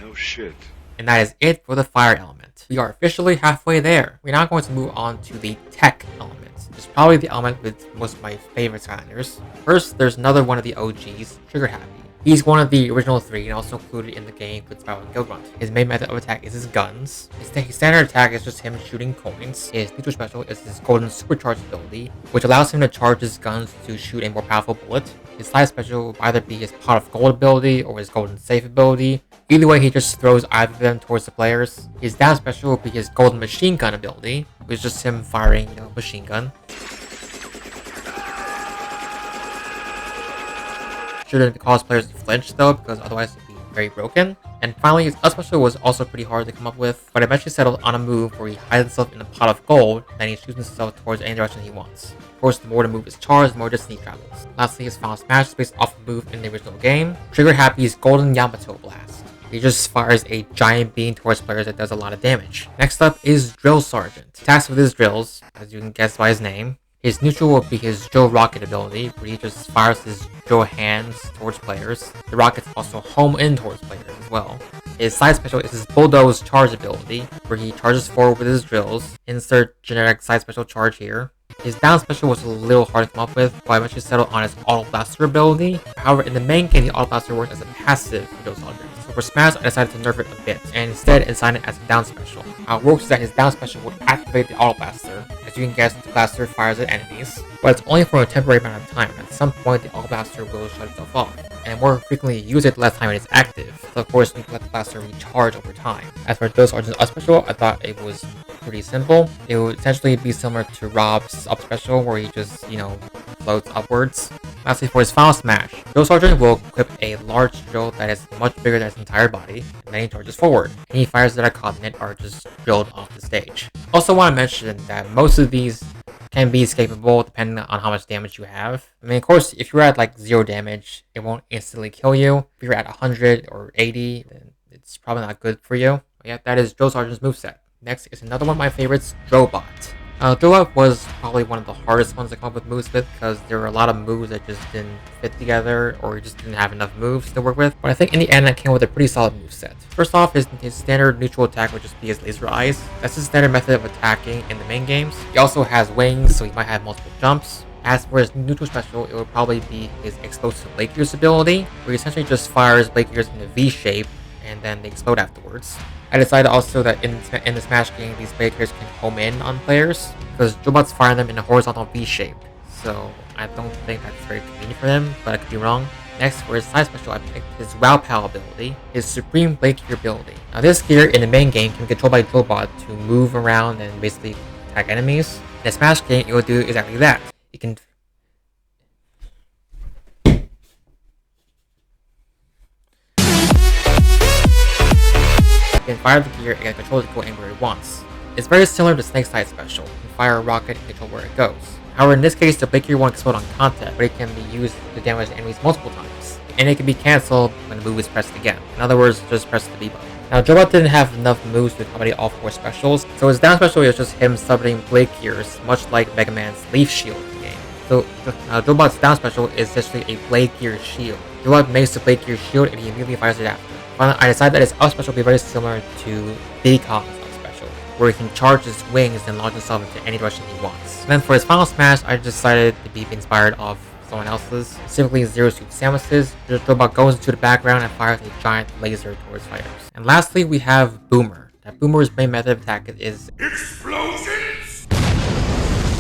No shit. And that is it for the fire element. We are officially halfway there. We're now going to move on to the tech element. It's probably the element with most of my favorite Skylanders. First, there's another one of the OGs, Trigger Happy. He's one of the original three and also included in the game with Battle and Guild Grunt. His main method of attack is his guns. His standard attack is just him shooting coins. His neutral special is his golden supercharged ability, which allows him to charge his guns to shoot a more powerful bullet. His side special will either be his pot of gold ability or his golden safe ability. Either way, he just throws either of them towards the players. His down special will be his golden machine gun ability, which is just him firing, machine gun. Shouldn't cause players to flinch though, because otherwise it'd be very broken. And finally, his up special was also pretty hard to come up with, but eventually settled on a move where he hides himself in a pot of gold, then he shoots himself towards any direction he wants. Of course, the more the move is charged, the more distance he travels. Lastly, his final smash is based off a move in the original game, Trigger Happy's Golden Yamato Blast. He just fires a giant beam towards players that does a lot of damage. Next up is Drill Sergeant. Attacks with his drills, as you can guess by his name. His neutral will be his Drill Rocket ability, where he just fires his drill hands towards players. The rockets also home in towards players as well. His side special is his Bulldoze Charge ability, where he charges forward with his drills. Insert generic side special charge here. His down special was a little hard to come up with, but I eventually settled on his Auto Blaster ability. However, in the main game, the Auto Blaster works as a passive for Drill Sergeant. So for Smash, I decided to nerf it a bit, and instead assign it as a down special. How it works is that his down special would activate the auto blaster. As you can guess, the blaster fires at enemies, but it's only for a temporary amount of time. At some point, the auto blaster will shut itself off, and the more frequently you use it, the less time it is active. So of course, you can let the blaster recharge over time. As for Drill Sergeant's up special, I thought it was pretty simple. It would essentially be similar to Rob's up special, where he just, floats upwards. Lastly, for his final smash, Drill Sergeant will equip a large drill that is much bigger than his entire body, and then he charges forward. Any fires that are caught in it are just drilled off the stage. Also want to mention that most of these can be escapable depending on how much damage you have. I mean, of course, if you're at like 0 damage, it won't instantly kill you. If you're at 100 or 80, then it's probably not good for you. But yeah, that is Drill Sergeant's moveset. Next is another one of my favorites, Drobot. Drobot was probably one of the hardest ones to come up with moves with because there were a lot of moves that just didn't fit together or just didn't have enough moves to work with. But I think in the end, it came with a pretty solid moveset. First off, his standard neutral attack would just be his laser eyes. That's his standard method of attacking in the main games. He also has wings, so he might have multiple jumps. As for his neutral special, it would probably be his explosive Blade Gears ability, where he essentially just fires Blade Gears in a V shape and then they explode afterwards. I decided also that in the Smash game, these Blade Gears can home in on players, because Drobot's firing them in a horizontal V shape, so I don't think that's very convenient for them, but I could be wrong. Next, for his side special, I picked his Wow Pal ability, his Supreme Blade Gear ability. Now this gear in the main game can be controlled by Drobot to move around and basically attack enemies. In the Smash game, it will do exactly that. It can fire the gear and can control it to go anywhere it wants. It's very similar to Snake's side special. You can fire a rocket and control where it goes. However, in this case, the Blade Gear won't explode on contact, but it can be used to damage enemies multiple times. And it can be cancelled when the move is pressed again. In other words, just press the B button. Now, Drobot didn't have enough moves to accommodate all 4 specials, so his down special is just him summoning Blade Gears, much like Mega Man's Leaf Shield in the game. So, Drobot's down special is essentially a Blade Gear shield. Drobot makes the Blade Gear shield and he immediately fires it after. Finally, I decided that his up special will be very similar to Beacon's up special, where he can charge his wings and launch himself into any direction he wants. And then for his final smash, I decided to be inspired off someone else's, specifically Zero Suit Samus's. Drobot goes into the background and fires a giant laser towards fighters. And lastly, we have Boomer. Now, Boomer's main method of attack is explosions!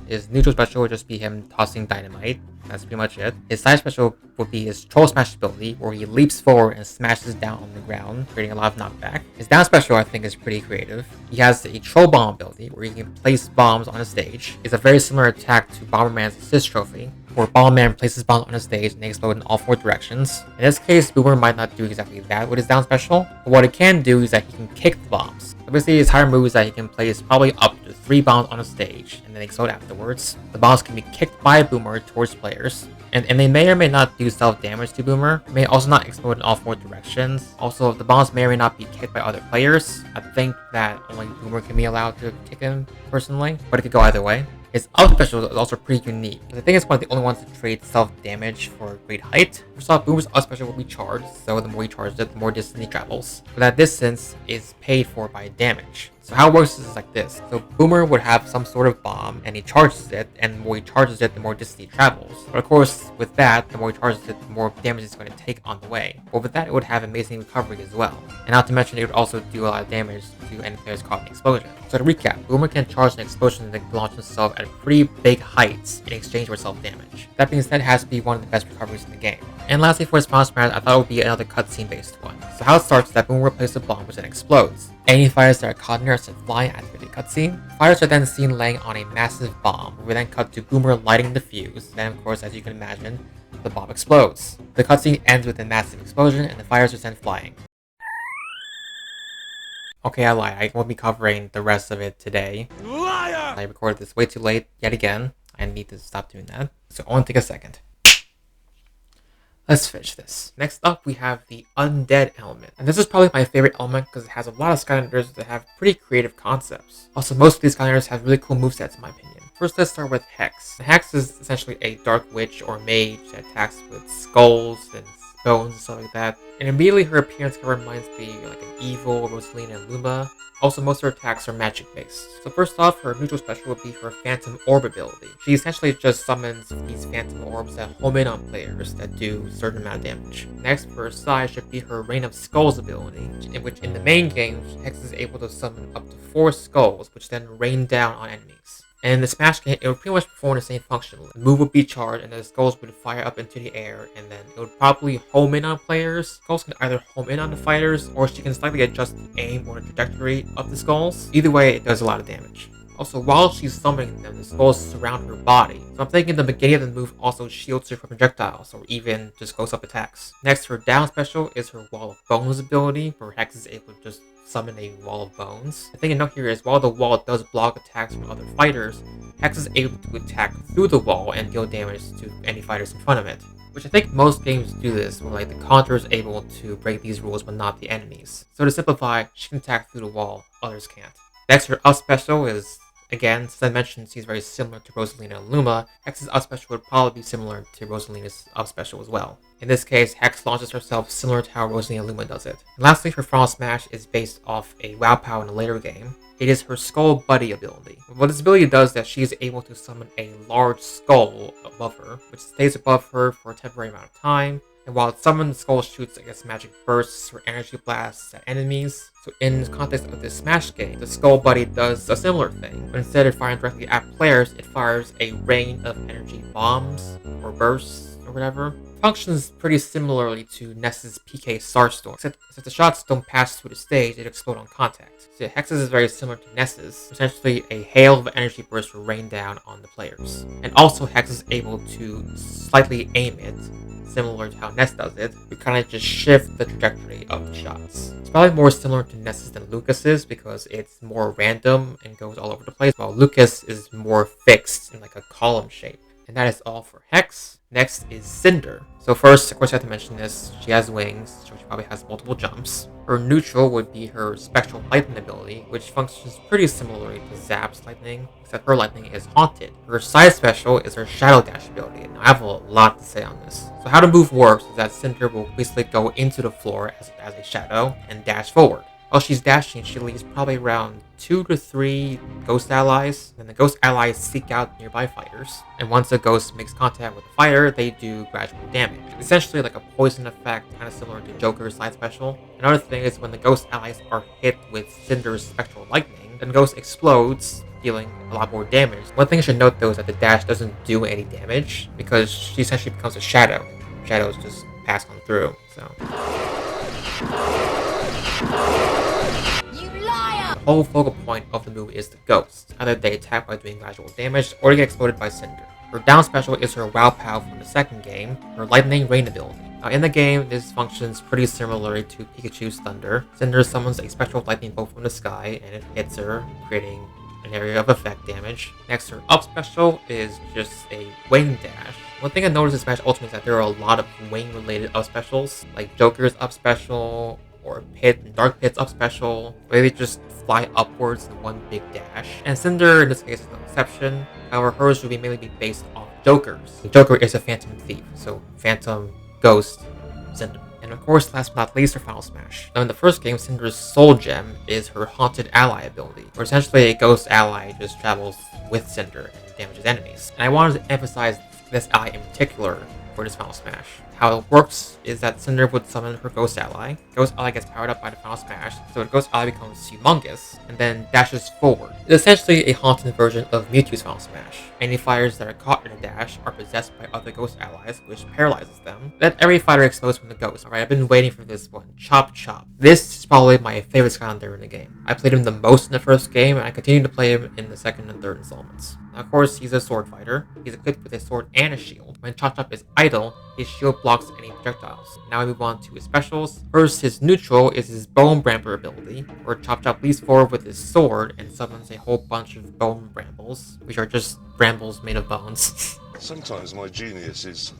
His neutral special would just be him tossing dynamite. That's pretty much it. His side special would be his Troll Smash ability, where he leaps forward and smashes down on the ground, creating a lot of knockback. His down special, I think, is pretty creative. He has a Troll Bomb ability, where he can place bombs on a stage. It's a very similar attack to Bomberman's Assist Trophy, where Bomberman places bombs on a stage and they explode in all 4 directions. In this case, Boomer might not do exactly that with his down special, but what it can do is that he can kick the bombs. So basically, his higher move is that he can place probably up to 3 bombs on a stage, and then they explode afterwards. The bombs can be kicked by Boomer towards players, and they may or may not do self-damage to Boomer. They may also not explode in all 4 directions. Also, the bombs may or may not be kicked by other players. I think that only Boomer can be allowed to kick him, personally, but it could go either way. His up special is also pretty unique. I think it's one of the only ones to trade self-damage for great height. First off, Boomer's up special will be charged, so the more he charges it, the more distance he travels. But that distance is paid for by damage. So how it works is like this. So Boomer would have some sort of bomb, and he charges it, and the more he charges it, the more distance he travels. But of course, with that, the more he charges it, the more damage it's going to take on the way. But with that, it would have amazing recovery as well. And not to mention, it would also do a lot of damage to any players caught in an explosion. So to recap, Boomer can charge an explosion and launch himself at pretty big heights in exchange for self-damage. That being said, it has to be one of the best recoveries in the game. And lastly, for his final smash, I thought it would be another cutscene based one. So how it starts is that Boomer will place a bomb which then explodes. Any fighters that are caught in there are sent flying after the cutscene. Fighters are then seen laying on a massive bomb. We then cut to Boomer lighting the fuse. Then, of course, as you can imagine, the bomb explodes. The cutscene ends with a massive explosion, and the fighters are sent flying. Okay, I lied. I won't be covering the rest of it today. Liar! I recorded this way too late yet again. I need to stop doing that. So I want to take a second. Let's finish this. Next up, we have the undead element. And this is probably my favorite element because it has a lot of Skylanders that have pretty creative concepts. Also, most of these Skylanders have really cool movesets in my opinion. First, let's start with Hex. Hex is essentially a dark witch or mage that attacks with skulls and bones and stuff like that. And immediately her appearance kind of reminds me like an evil Rosalina and Luma. Also, most of her attacks are magic based. So first off, her neutral special would be her Phantom Orb ability. She essentially just summons these Phantom Orbs that home in on players that do a certain amount of damage. Next, for her side should be her Rain of Skulls ability, in which in the main game, Hex is able to summon up to 4 skulls, which then rain down on enemies. And in the Smash game, it would pretty much perform the same function. The move would be charged, and the skulls would fire up into the air, and then it would probably home in on players. Skulls can either home in on the fighters, or she can slightly adjust the aim or the trajectory of the skulls. Either way, it does a lot of damage. Also, while she's summoning them, the skulls surround her body. So I'm thinking the beginning of the move also shields her from projectiles, or even just close-up attacks. Next, her down special is her Wall of Bones ability, where Hex is able to just summon a Wall of Bones. The thing to note here is while the wall does block attacks from other fighters, Hex is able to attack through the wall and deal damage to any fighters in front of it. Which I think most games do this, where like the counter is able to break these rules but not the enemies. So to simplify, she can attack through the wall, others can't. Next, her up special is, again, since I mentioned she's very similar to Rosalina and Luma, Hex's up special would probably be similar to Rosalina's up special as well. In this case, Hex launches herself similar to how Rosalina and Luma does it. And lastly, her final smash is based off a WoW POW in a later game. It is her Skull Buddy ability. What this ability does is that she is able to summon a large skull above her, which stays above her for a temporary amount of time. And while it's summoned, the skull shoots, magic bursts or energy blasts at enemies. So in the context of this Smash game, the Skull Buddy does a similar thing. But instead of firing directly at players, it fires a rain of energy bombs or bursts or whatever. Functions pretty similarly to Ness's PK Starstorm, except the shots don't pass through the stage, they explode on contact. So Hex's is very similar to Ness's. Essentially, a hail of energy bursts will rain down on the players. And also, Hex is able to slightly aim it, similar to how Ness does it, we kind of just shift the trajectory of the shots. It's probably more similar to Ness's than Lucas's because it's more random and goes all over the place, while Lucas is more fixed in like a column shape. And that is all for Hex. Next is Cinder. So first, of course, I have to mention this. She has wings, so she probably has multiple jumps. Her neutral would be her Spectral Lightning ability, which functions pretty similarly to Zap's Lightning, except her Lightning is haunted. Her side special is her Shadow Dash ability, and I have a lot to say on this. So how the move works is that Cinder will basically go into the floor as a shadow and dash forward. While she's dashing, she leaves probably around 2 to 3 ghost allies, and the ghost allies seek out nearby fighters. And once a ghost makes contact with a fighter, they do gradual damage. Essentially like a poison effect, kind of similar to Joker's side special. Another thing is when the ghost allies are hit with Cinder's Spectral Lightning, then Ghost explodes, dealing a lot more damage. One thing I should note though is that the dash doesn't do any damage, because she essentially becomes a shadow. Shadows just pass on through, so... The whole focal point of the move is the ghost. Either they attack by doing gradual damage, or they get exploded by Cinder. Her down special is her WoW POW from the second game, her Lightning Rain ability. Now in the game, this functions pretty similarly to Pikachu's Thunder. Cinder summons a spectral lightning bolt from the sky, and it hits her, creating an area of effect damage. Next, her up special is just a wing dash. One thing I noticed in Smash Ultimate is that there are a lot of wing-related up specials, like Joker's up special, or Dark Pit's up special, where they just fly upwards in one big dash. And Cinder, in this case, is no exception. However, hers would mainly be based off Joker's. The Joker is a Phantom Thief, so Phantom, Ghost, Cinder. And of course, last but not least, her final smash. Now in the first game, Cinder's Soul Gem is her Haunted Ally ability, where essentially a ghost ally just travels with Cinder and damages enemies. And I wanted to emphasize this ally in particular for this final smash. How it works is that Cinder would summon her Ghost Ally. Ghost Ally gets powered up by the final smash, so the Ghost Ally becomes humongous, and then dashes forward. It's essentially a haunted version of Mewtwo's final smash. Any fighters that are caught in a dash are possessed by other Ghost Allies, which paralyzes them. Let every fighter explodes from the Ghost. Alright, I've been waiting for this one. Chop Chop. This is probably my favorite Skylander in the game. I played him the most in the first game, and I continue to play him in the second and third installments. Now, of course, he's a sword fighter. He's equipped with a sword and a shield. When Chop Chop is idle, his shield blocks any projectiles. Now we move on to his specials. First, his neutral is his Bone Brambler ability, where Chop Chop leaps forward with his sword and summons a whole bunch of bone brambles, which are just brambles made of bones. Sometimes my genius is...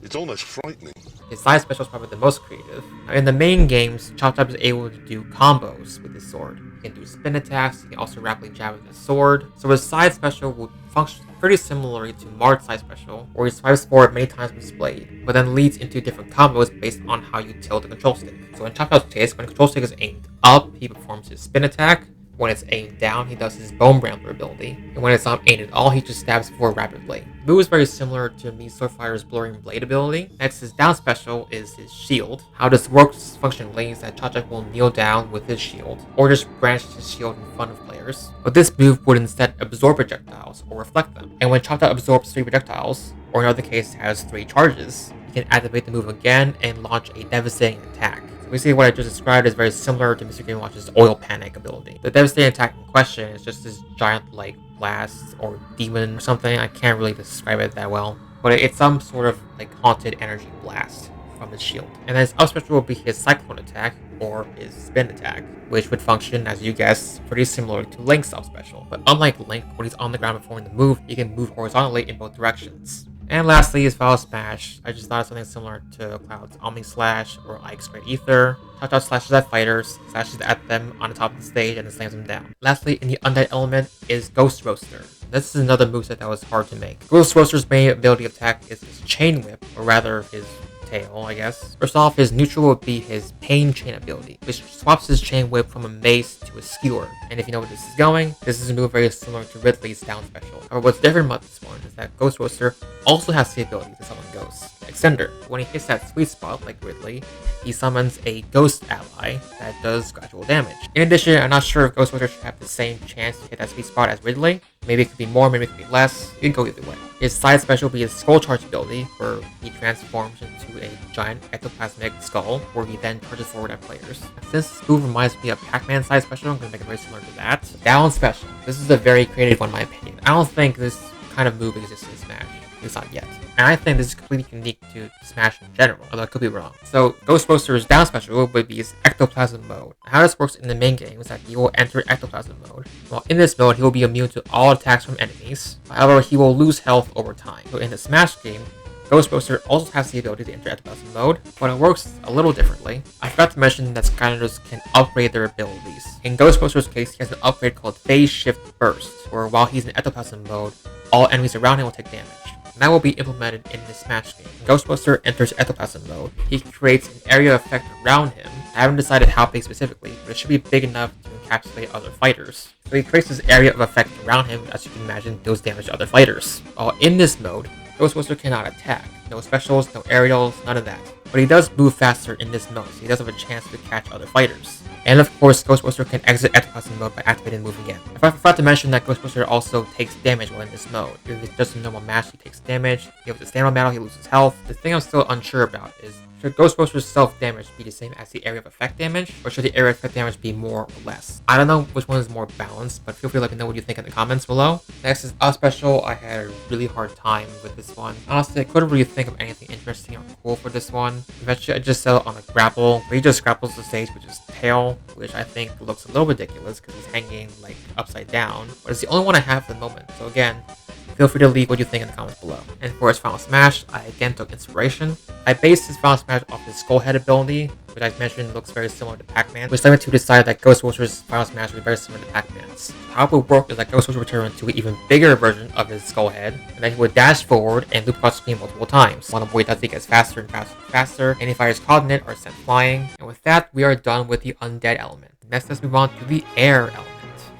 it's almost frightening. His side special is probably the most creative. Now, in the main games, Chop Chop is able to do combos with his sword. can do spin attacks, he can also rapidly jab with his sword. So his side special will function pretty similarly to Marth's side special, where he swipes forward many times with his blade, but then leads into different combos based on how you tilt the control stick. So in Chop-Chop's case, when the control stick is aimed up, he performs his spin attack. When it's aimed down, he does his Bone Rambler ability, and when it's not aimed at all, he just stabs forward rapidly. The move is very similar to Mii Swordfighter's Blurring Blade ability. Next, his down special is his shield. How this works functionally is that Chop-Chop will kneel down with his shield, or just branch his shield in front of players. But this move would instead absorb projectiles, or reflect them. And when Chop-Chop absorbs 3 projectiles, or in other case has 3 charges, he can activate the move again and launch a devastating attack. Basically, what I just described is very similar to Mr. Game Watch's Oil Panic ability. The devastating attack in question is just this giant, like, blast or demon or something. I can't really describe it that well. But it's some sort of, like, haunted energy blast from his shield. And then his up special will be his Cyclone attack, or his spin attack, which would function, as you guessed, pretty similar to Link's up special. But unlike Link, when he's on the ground performing the move, he can move horizontally in both directions. And lastly is Foul Smash. I just thought of something similar to Cloud's Omni Slash or Ike's Great Ether. Chop-Chop slashes at fighters, slashes at them on the top of the stage, and then slams them down. Lastly, in the Undead element is Ghost Roaster. This is another moveset that was hard to make. Ghost Roaster's main ability attack is his Chain Whip, or rather his tail, I guess. First off, his neutral would be his Pain Chain ability, which swaps his Chain Whip from a mace to a skewer. And if you know where this is going, this is a move very similar to Ridley's down special. However, what's different about this one is that Ghost Roaster also has the ability to summon ghosts. Extender. When he hits that sweet spot like Ridley, he summons a ghost ally that does gradual damage. In addition, I'm not sure if Ghost Roaster should have the same chance to hit that sweet spot as Ridley. Maybe it could be more, maybe it could be less. You can go either way. His side special will be his Skull Charge ability, where he transforms into a giant ectoplasmic skull, where he then charges forward at players. Since this move reminds me of Pac-Man's side special, I'm going to make it very similar to that. Down special. This is a very creative one in my opinion. I don't think this kind of move exists in Smash. At least not yet. And I think this is completely unique to Smash in general, although I could be wrong. So, Ghost Roaster's down special would be his Ectoplasm mode. How this works in the main game is that he will enter Ectoplasm mode. While in this mode, he will be immune to all attacks from enemies. However, he will lose health over time. So in the Smash game, Ghost Roaster also has the ability to enter Ectoplasm mode, but it works a little differently. I forgot to mention that Skylanders can upgrade their abilities. In Ghost Roaster's case, he has an upgrade called Phase Shift Burst, where while he's in Ectoplasm mode, all enemies around him will take damage. And that will be implemented in the Smash game. When Ghost Roaster enters Ectoplasm mode, he creates an area effect around him. I haven't decided how big specifically, but it should be big enough to encapsulate other fighters. So he creates this area of effect around him, as you can imagine, deals damage to other fighters. While in this mode, Ghost Roaster cannot attack. No specials, no aerials, none of that. But he does move faster in this mode, so he does have a chance to catch other fighters. And of course, Ghost Roaster can exit Ectoplasm mode by activating the move again. I forgot to mention that Ghost Roaster also takes damage while in this mode. If it's just a normal match, he takes damage. If it's a standard battle, he loses health. The thing I'm still unsure about is, should Ghost Roaster's self-damage be the same as the area of effect damage, or should the area of effect damage be more or less? I don't know which one is more balanced, but feel free to let me know what you think in the comments below. Next is Up Special. I had a really hard time with this one. Honestly, I couldn't really think of anything interesting or cool for this one. Eventually, I just settled on a grapple, where he just grapples the stage with his tail, which I think looks a little ridiculous because he's hanging like upside down, but it's the only one I have at the moment. So again, feel free to leave what you think in the comments below. And for his Final Smash, I again took inspiration. I based his Final Smash off his Skull Head ability, which I mentioned looks very similar to Pac-Man, which led me to decide that Ghost Roaster's Final Smash was very similar to Pac-Man's. How it would work is that Ghost Roaster would turn into an even bigger version of his Skull Head, and then he would dash forward and loop across the screen multiple times. One of which does he gets faster and faster and faster. Any fighters caught in it are sent flying. And with that, we are done with the Undead element. Next, let's move on to the Air element.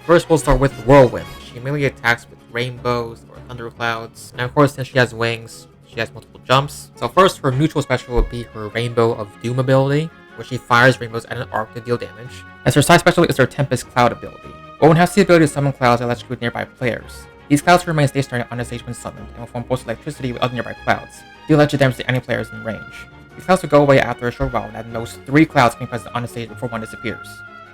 First, we'll start with Whirlwind. She mainly attacks with rainbows or thunderclouds, and of course, since she has wings, she has multiple jumps. So first, her neutral special would be her Rainbow of Doom ability, where she fires rainbows at an arc to deal damage. As her side special is her Tempest Cloud ability. Whirlwind has the ability to summon clouds that electrocute nearby players. These clouds remain stationary on the stage when summoned, and will form bolts of electricity with other nearby clouds, deal electric damage to any players in range. These clouds will go away after a short while, and at most 3 clouds can be present on the stage before one disappears.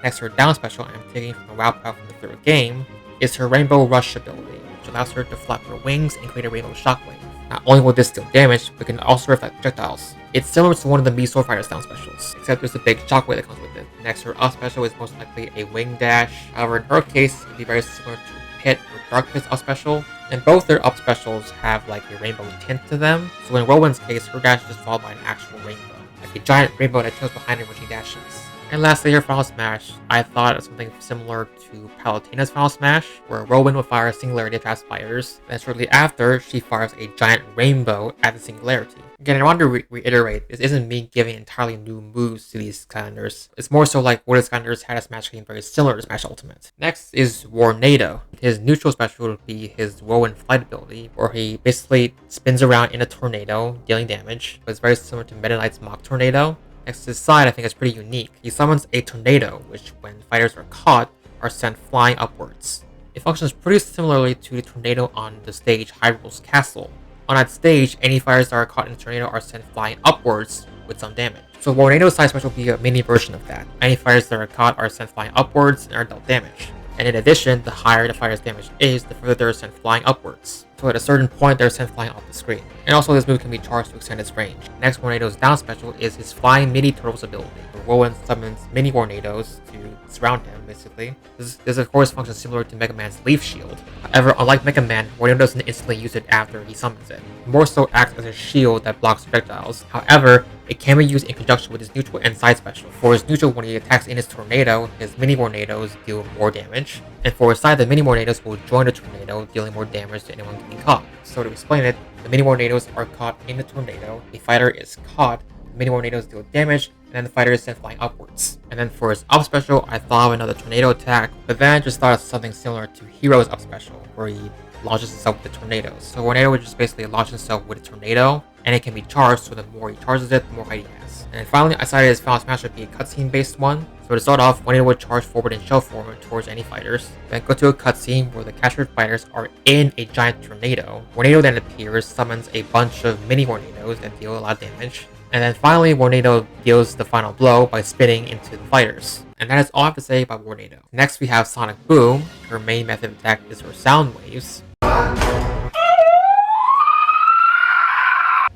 Next, her down special, I'm taking from the WoW Cloud from the 3rd game, is her Rainbow Rush ability, which allows her to flap her wings and create a rainbow shockwave. Not only will this deal damage, but can also reflect projectiles. It's similar to one of the Mii Swordfighter's down specials, except there's a big shockwave that comes with it. Next, her up special is most likely a wing dash. However, in her case, it would be very similar to Pit or Dark Pit's up special, and both their up specials have like a rainbow tint to them. So in Whirlwind's case, her dash is just followed by an actual rainbow, like a giant rainbow that trails behind her when she dashes. And lastly, her Final Smash, I thought of something similar to Palutena's Final Smash, where Whirlwind will fire a Singularity at fast fighters, then shortly after, she fires a giant rainbow at the Singularity. Again, I want to reiterate, this isn't me giving entirely new moves to these Skylanders. It's more so like what if Skylanders had a Smash game very similar to Smash Ultimate. Next is Warnado. His neutral special would be his Whirlwind Flight ability, where he basically spins around in a tornado, dealing damage, but it's very similar to Meta Knight's Mock Tornado. Next to his side, I think it's pretty unique. He summons a tornado, which when fighters are caught, are sent flying upwards. It functions pretty similarly to the tornado on the stage Hyrule's Castle. On that stage, any fighters that are caught in a tornado are sent flying upwards with some damage. So Warnado's side special will be a mini version of that. Any fighters that are caught are sent flying upwards and are dealt damage. And in addition, the higher the fighter's damage is, the further they're sent flying upwards. So at a certain point, they're sent flying off the screen. And also, this move can be charged to extend its range. Next, Warnado's down special is his Flying Mini Turtles ability, where Whirlwind summons mini Warnados to surround him, basically. This of course functions similar to Mega Man's Leaf Shield. However, unlike Mega Man, Warnado doesn't instantly use it after he summons it. It more so acts as a shield that blocks projectiles. However, it can be used in conjunction with his neutral and side special. For his neutral, when he attacks in his tornado, his mini Warnados deal more damage. And for his side, the mini Warnados will join the tornado, dealing more damage to anyone getting caught. So to explain it, the mini Warnados are caught in the tornado, a fighter is caught, the mini Warnados deal damage, and then the fighter is sent flying upwards. And then for his up special, I thought of another tornado attack, but then I just thought of something similar to Hero's up special, where he launches himself with the tornadoes. So Warnado would just basically launch himself with a tornado, and it can be charged, so the more he charges it, the more height he has. And then finally, I decided his Final Smash would be a cutscene based one. So to start off, Warnado would charge forward in shell form towards any fighters, then go to a cutscene where the captured fighters are in a giant tornado. Warnado then appears, summons a bunch of mini Warnados that deal a lot of damage, and then finally Warnado deals the final blow by spinning into the fighters. And that is all I have to say about Warnado. Next we have Sonic Boom. Her main method of attack is her sound waves.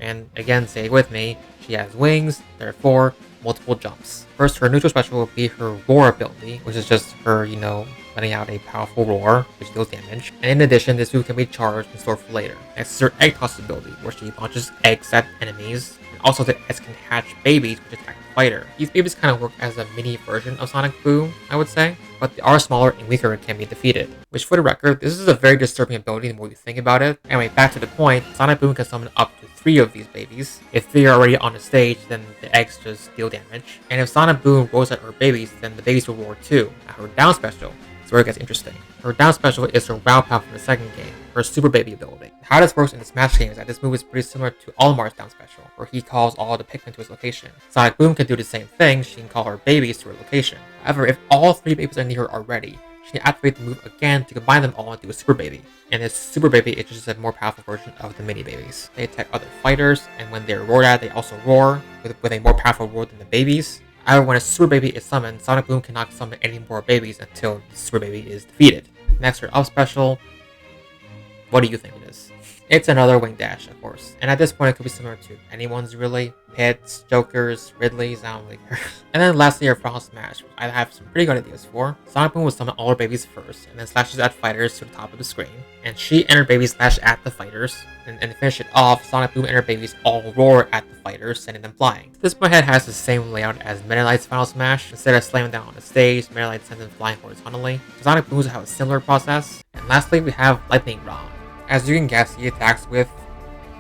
And again, say it with me, she has wings, therefore multiple jumps. First, her neutral special will be her roar ability, which is just her, letting out a powerful roar, which deals damage. And in addition, this move can be charged and stored for later. Next is her egg toss ability, where she launches eggs at enemies. And also the eggs can hatch babies, which attack the fighter. These babies kind of work as a mini version of Sonic Boom, I would say, but they are smaller and weaker and can be defeated. Which, for the record, this is a very disturbing ability the more you think about it. Anyway, back to the point, Sonic Boom can summon up to 3 of these babies. If 3 are already on the stage, then the eggs just deal damage. And if Sonic Boom rolls at her babies, then the babies will roar too. Now, her down special is where it gets interesting. Her down special is her Wow Pow from the second game, her Super Baby ability. How this works in the Smash game is that this move is pretty similar to Olimar's down special, where he calls all the Pikmin to his location. Sonic Boom can do the same thing, she can call her babies to her location. However, if all 3 babies are near her already, she can activate the move again to combine them all into a Super Baby. And this Super Baby is just a more powerful version of the mini babies. They attack other fighters, and when they're roared at, they also roar, with a more powerful roar than the babies. However, when a Super Baby is summoned, Sonic Boom cannot summon any more babies until the Super Baby is defeated. Next, her up special. What do you think it is? It's another wing dash, of course. And at this point, it could be similar to anyone's really. Pits, Jokers, Ridley's, I don't really care. And then lastly, her Final Smash, which I have some pretty good ideas for. Sonic Boom will summon all her babies first, and then slashes at fighters to the top of the screen. And she and her babies slash at the fighters. And to finish it off, Sonic Boom and her babies all roar at the fighters, sending them flying. This head has the same layout as Meta Knight's Final Smash. Instead of slamming down on the stage, Meta Knight sends them flying horizontally. So Sonic Boom will have a similar process. And lastly, we have Lightning Rod. As you can guess, he attacks with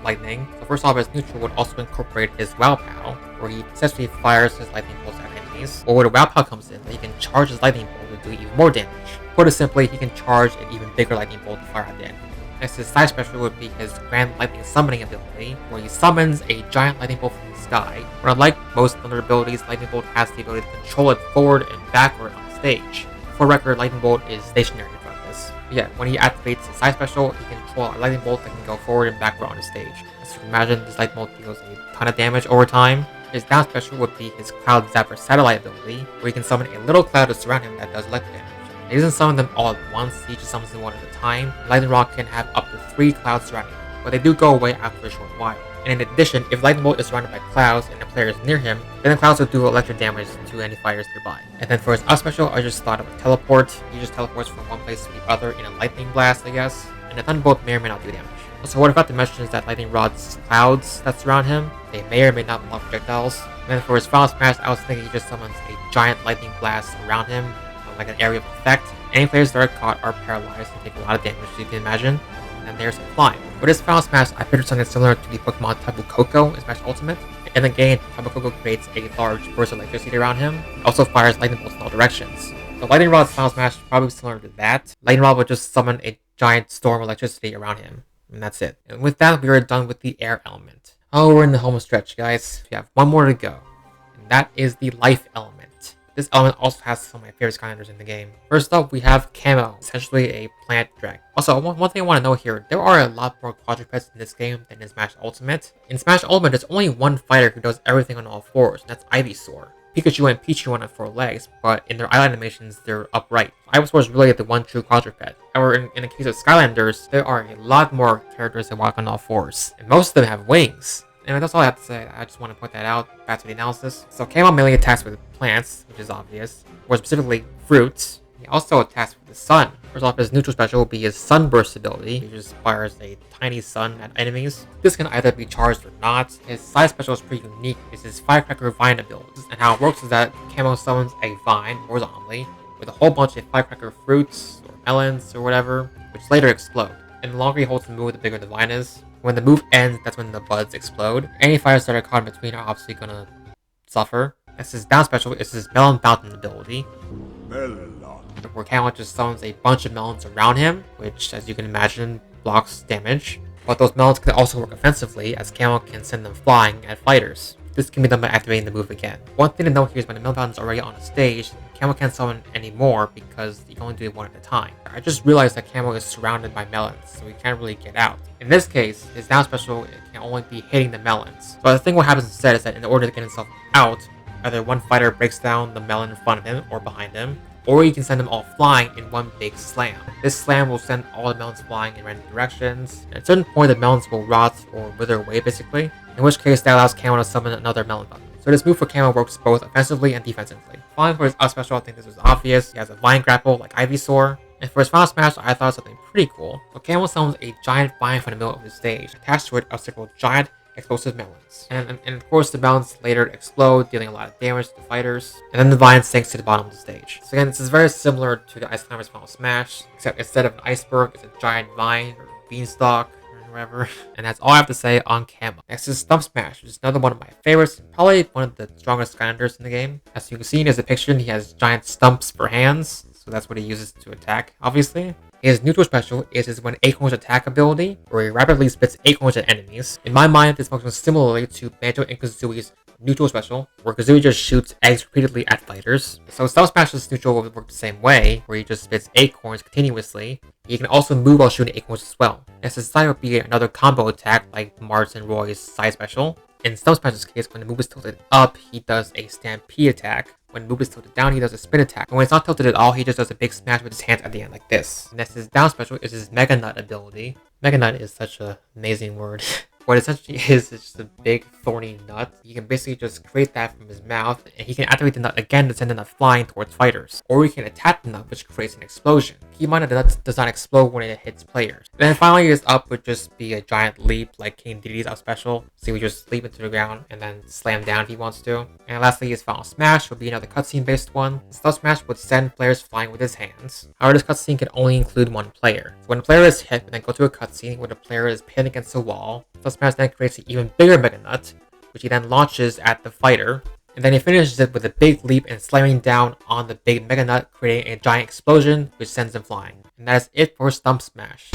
lightning. So first off, his neutral would also incorporate his Wow Pow, where he essentially fires his lightning bolts at enemies. Or when a Wow Pow comes in, he can charge his lightning bolt to do even more damage. Put it simply, he can charge an even bigger lightning bolt to fire at the enemy. Next, his side special would be his Grand Lightning Summoning ability, where he summons a giant lightning bolt from the sky. But unlike most Thunder abilities, Lightning Bolt has the ability to control it forward and backward on the stage. For record, Lightning Bolt is stationary in front of this. But yeah, when he activates his side special, he can control a lightning bolt that can go forward and backward on the stage. As you can imagine, this lightning bolt deals a ton of damage over time. His down special would be his Cloud Zapper satellite ability, where he can summon a little cloud to surround him that does electric damage. He doesn't summon them all at once, he just summons them one at a time. Lightning Rock can have up to 3 clouds surrounding him, but they do go away after a short while. And in addition, if Lightning Bolt is surrounded by clouds and the player is near him, then the clouds will do electric damage to any fighters nearby. And then for his up special, I just thought of a teleport. He just teleports from one place to the other in a lightning blast, I guess. And and a thunderbolt may or may not do damage. Also, what I forgot to mention is that lightning rod's clouds that surround him, they may or may not block projectiles. And then for his final smash, I was thinking he just summons a giant lightning blast around him, like an area of effect. Any players that are caught are paralyzed and take a lot of damage, as you can imagine. And there's some flying. For this final smash, I pictured something similar to the Pokemon Tapu Koko in Smash Ultimate. In the game, Tapu Koko creates a large burst of electricity around him. It also fires lightning bolts in all directions. So Lightning Rod's final smash is probably similar to that. Lightning Rod would just summon a giant storm of electricity around him. And that's it. And with that, we are done with the air element. Oh, we're in the home stretch, guys. We have one more to go. And that is the life element. This element also has some of my favorite Skylanders in the game. First up, we have Camo, essentially a plant dragon. Also, one thing I want to note here, there are a lot more quadrupeds in this game than in Smash Ultimate. In Smash Ultimate, there's only one fighter who does everything on all fours, and that's Ivysaur. Pikachu and Pichu on 4 legs, but in their eye animations, they're upright. Ivysaur is really the one true quadruped. However, in the case of Skylanders, there are a lot more characters that walk on all fours, and most of them have wings. Anyway, that's all I have to say. I just want to point that out. Back to the analysis. So Camo mainly attacks with plants, which is obvious, or specifically fruits. He also attacks with the sun. First off, his neutral special will be his Sunburst ability, which just fires a tiny sun at enemies. This can either be charged or not. His side special is pretty unique. It's his Firecracker Vine ability. And how it works is that Camo summons a vine horizontally with a whole bunch of Firecracker fruits or melons or whatever, which later explode. And the longer he holds the move, the bigger the vine is. When the move ends, that's when the buds explode. Any fighters that are caught in between are obviously gonna suffer. That's his down special is his Melon Fountain ability, where Camo just summons a bunch of melons around him, which, as you can imagine, blocks damage. But those melons can also work offensively, as Camo can send them flying at fighters. This can be done by activating the move again. One thing to note here is when the Melon Fountain is already on the stage, Camo can't summon anymore because you can only do it one at a time. I just realized that Camo is surrounded by melons, so he can't really get out. In this case, his down special can only be hitting the melons. So the thing what happens instead is that in order to get himself out, either one fighter breaks down the melon in front of him or behind him, or you can send them all flying in one big slam. This slam will send all the melons flying in random directions, and at a certain point the melons will rot or wither away basically, in which case that allows Camo to summon another melon button. So this move for Camo works both offensively and defensively. Finally, for his up special, I think this was obvious. He has a vine grapple like Ivysaur. And for his final smash, I thought something pretty cool. So Camo summons a giant vine from the middle of the stage. Attached to it are several giant explosive melons. And of course the melons later explode, dealing a lot of damage to fighters. And then the vine sinks to the bottom of the stage. So again, this is very similar to the Ice Climber's final smash, except instead of an iceberg, it's a giant vine or beanstalk. Whatever. And that's all I have to say on Camo. Next is Stump Smash, which is another one of my favorites, probably one of the strongest Skylanders in the game. As you can see in his depiction, he has giant stumps for hands, so that's what he uses to attack, obviously. His neutral special is his when Acorn's attack ability, where he rapidly spits acorns at enemies. In my mind, this functions similarly to Banjo and Kazooie's neutral special, where Kazooie just shoots eggs repeatedly at fighters. So Stump Smash's neutral will work the same way, where he just spits acorns continuously. He can also move while shooting acorns as well. Next, his side would be another combo attack like Mart's and Roy's side special. In Stump Smash's case, when the move is tilted up, he does a stampede attack. When the move is tilted down, he does a spin attack. And when it's not tilted at all, he just does a big smash with his hands at the end like this. Next, his down special is his Mega Nut ability. Mega Nut is such an amazing word. What essentially is just a big thorny nut. He can basically just create that from his mouth, and he can activate the nut again to send the nut flying towards fighters. Or he can attack the nut, which creates an explosion. Keep in mind that the nut does not explode when it hits players. Then finally, his up would just be a giant leap like King Dedede's up special. So he would just leap into the ground and then slam down if he wants to. And lastly, his final smash would be another cutscene based one. Stealth Smash would send players flying with his hands. However, this cutscene can only include one player. So when a player is hit, we then go to a cutscene where the player is pinned against a wall. Stealth Smash then creates an even bigger Mega Nut, which he then launches at the fighter. And then he finishes it with a big leap and slamming down on the big Mega Nut, creating a giant explosion, which sends him flying. And that is it for Stump Smash.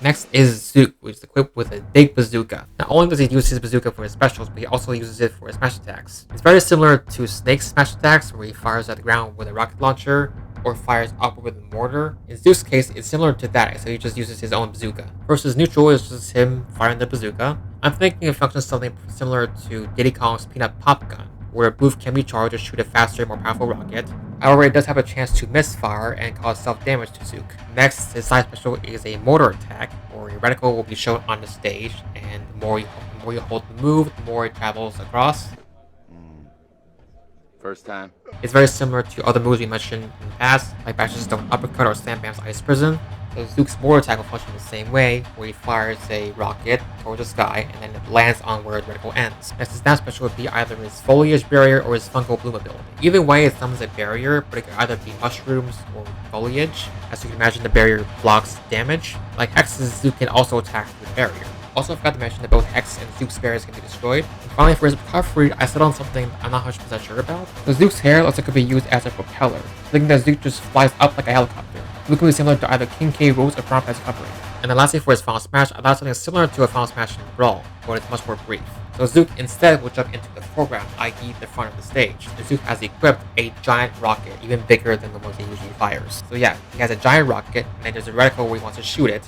Next is Zook, which is equipped with a big bazooka. Not only does he use his bazooka for his specials, but he also uses it for his smash attacks. It's very similar to Snake's smash attacks, where he fires at the ground with a rocket launcher, or fires upward with a mortar. In Zook's case, it's similar to that, so he just uses his own bazooka. Versus neutral is just him firing the bazooka. I'm thinking it functions something similar to Diddy Kong's Peanut Pop Gun, where a booth can be charged to shoot a faster, more powerful rocket. However, it does have a chance to misfire and cause self-damage to Zook. Next, his side special is a mortar attack, where a reticle will be shown on the stage, and the more you hold the move, the more it travels across. First time. It's very similar to other moves we mentioned in the past, like Bash's Stone Uppercut or Slam Bam's Ice Prison. So Zook's mortar attack will function the same way, where he fires a rocket towards the sky and then it lands on where the reticle ends. Next, his down special would be either his Foliage Barrier or his Funko Bloom ability. Either way, it summons a barrier, but it could either be mushrooms or foliage. As you can imagine, the barrier blocks damage. Like Hex's, Zook can also attack through the barrier. Also, I forgot to mention that both Hex and Zook's barriers can be destroyed. And finally, for his recovery, I settled on something I'm not 100% sure about. So Zook's hair looks like it could be used as a propeller, thinking that Zook just flies up like a helicopter. Zook could be similar to either King K. Roos or Prompt as recovery. And then lastly, for his Final Smash, I thought something similar to a Final Smash in Brawl, but it's much more brief. So Zook instead will jump into the foreground, i.e. the front of the stage. And Zook has equipped a giant rocket, even bigger than the ones he usually fires. So yeah, he has a giant rocket, and then there's a reticle where he wants to shoot it,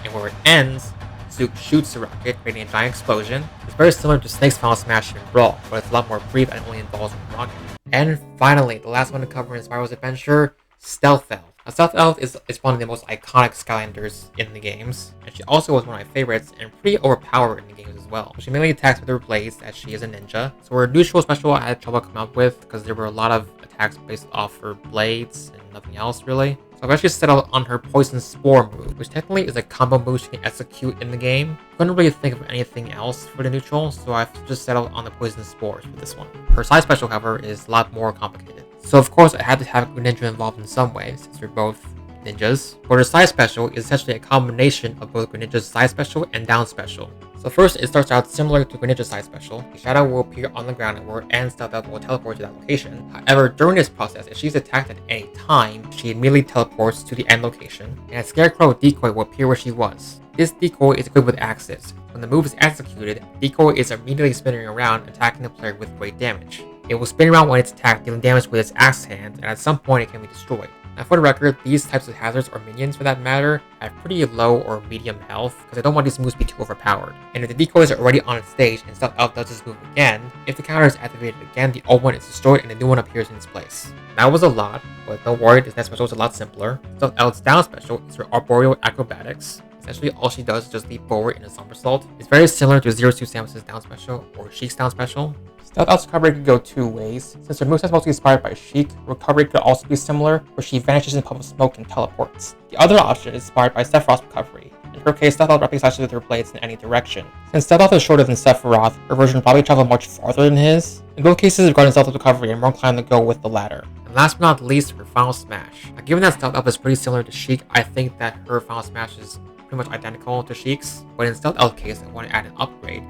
and where it ends, Zook shoots the rocket, creating a giant explosion. It's very similar to Snake's Final Smash in Brawl, but it's a lot more brief and only involves one rocket. And finally, the last one to cover in Spyro's adventure, Stealth Elf. Now, Stealth Elf is one of the most iconic Skylanders in the games, and she also was one of my favorites and pretty overpowered in the games as well. She mainly attacks with her blades as she is a ninja, so her neutral special I had trouble coming up with because there were a lot of attacks based off her blades and nothing else really. So I've actually settled on her Poison Spore move, which technically is a combo move she can execute in the game. Couldn't really think of anything else for the neutral, so I've just settled on the Poison Spores for this one. Her side special, however, is a lot more complicated. So of course I had to have a ninja involved in some way, since we're both ninjas. But her side special is essentially a combination of both Greninja's side special and down special. So first, it starts out similar to Greninja's side special. The shadow will appear on the ground and where it ends, Stealth Elf will teleport to that location. However, during this process, if she's attacked at any time, she immediately teleports to the end location, and a Scarecrow decoy will appear where she was. This decoy is equipped with axes. When the move is executed, the decoy is immediately spinning around, attacking the player with great damage. It will spin around when it's attacked, dealing damage with its axe hand, and at some point it can be destroyed. Now for the record, these types of hazards, or minions for that matter, have pretty low or medium health, because I don't want these moves to be too overpowered. And if the decoys are already on its stage and Stealth Elf does this move again, if the counter is activated again, the old one is destroyed and the new one appears in its place. That was a lot, but don't worry, this next special is a lot simpler. Stealth Elf's down special is her Arboreal Acrobatics. Essentially, all she does is just leap forward in a somersault. It's very similar to Zero Suit Samus's down special or Sheik's down special. Stealth Elf's recovery could go two ways. Since her moveset is mostly inspired by Sheik, recovery could also be similar, where she vanishes in a puff of smoke and teleports. The other option is inspired by Sephiroth's recovery. In her case, Stealth Elf rapidly slashes with her blades in any direction. Since Stealth Elf is shorter than Sephiroth, her version will probably travel much farther than his. In both cases, regarding Stealth Elf's recovery, I'm more inclined to go with the latter. And last but not least, her Final Smash. Now, given that Stealth Elf is pretty similar to Sheik, I think that her Final Smash is pretty much identical to Sheik's, but in Stealth Elf's case, I want to add an upgrade.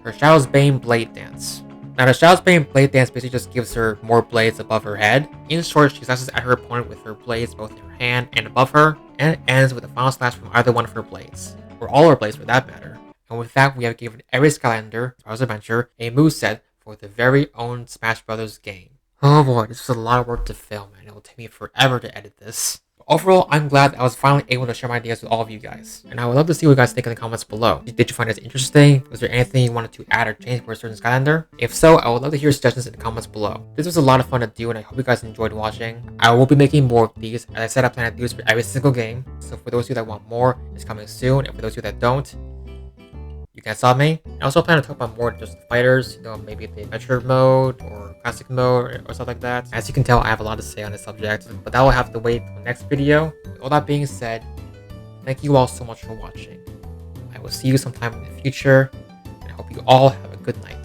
Her Shadow's Bane Blade Dance. Now the Shadow's Bane Blade Dance basically just gives her more blades above her head. In short, she slashes at her opponent with her blades both in her hand and above her, and it ends with a final slash from either one of her blades, or all her blades for that matter. And with that, we have given every Skylander, Spyro's Adventure, a moveset for the very own Smash Brothers game. Oh boy, this was a lot of work to film, and it will take me forever to edit this. Overall, I'm glad that I was finally able to share my ideas with all of you guys, and I would love to see what you guys think in the comments below. Did you find this interesting? Was there anything you wanted to add or change for a certain Skylander? If so, I would love to hear suggestions in the comments below. This was a lot of fun to do, and I hope you guys enjoyed watching. I will be making more of these. As I said, I plan to do this for every single game, so for those of you that want more, it's coming soon, and for those of you that don't, you can stop me. I also plan to talk about more just the fighters, you know, maybe the adventure mode or classic mode or stuff like that. As you can tell, I have a lot to say on this subject, but that will have to wait for the next video. With all that being said, thank you all so much for watching. I will see you sometime in the future, and I hope you all have a good night.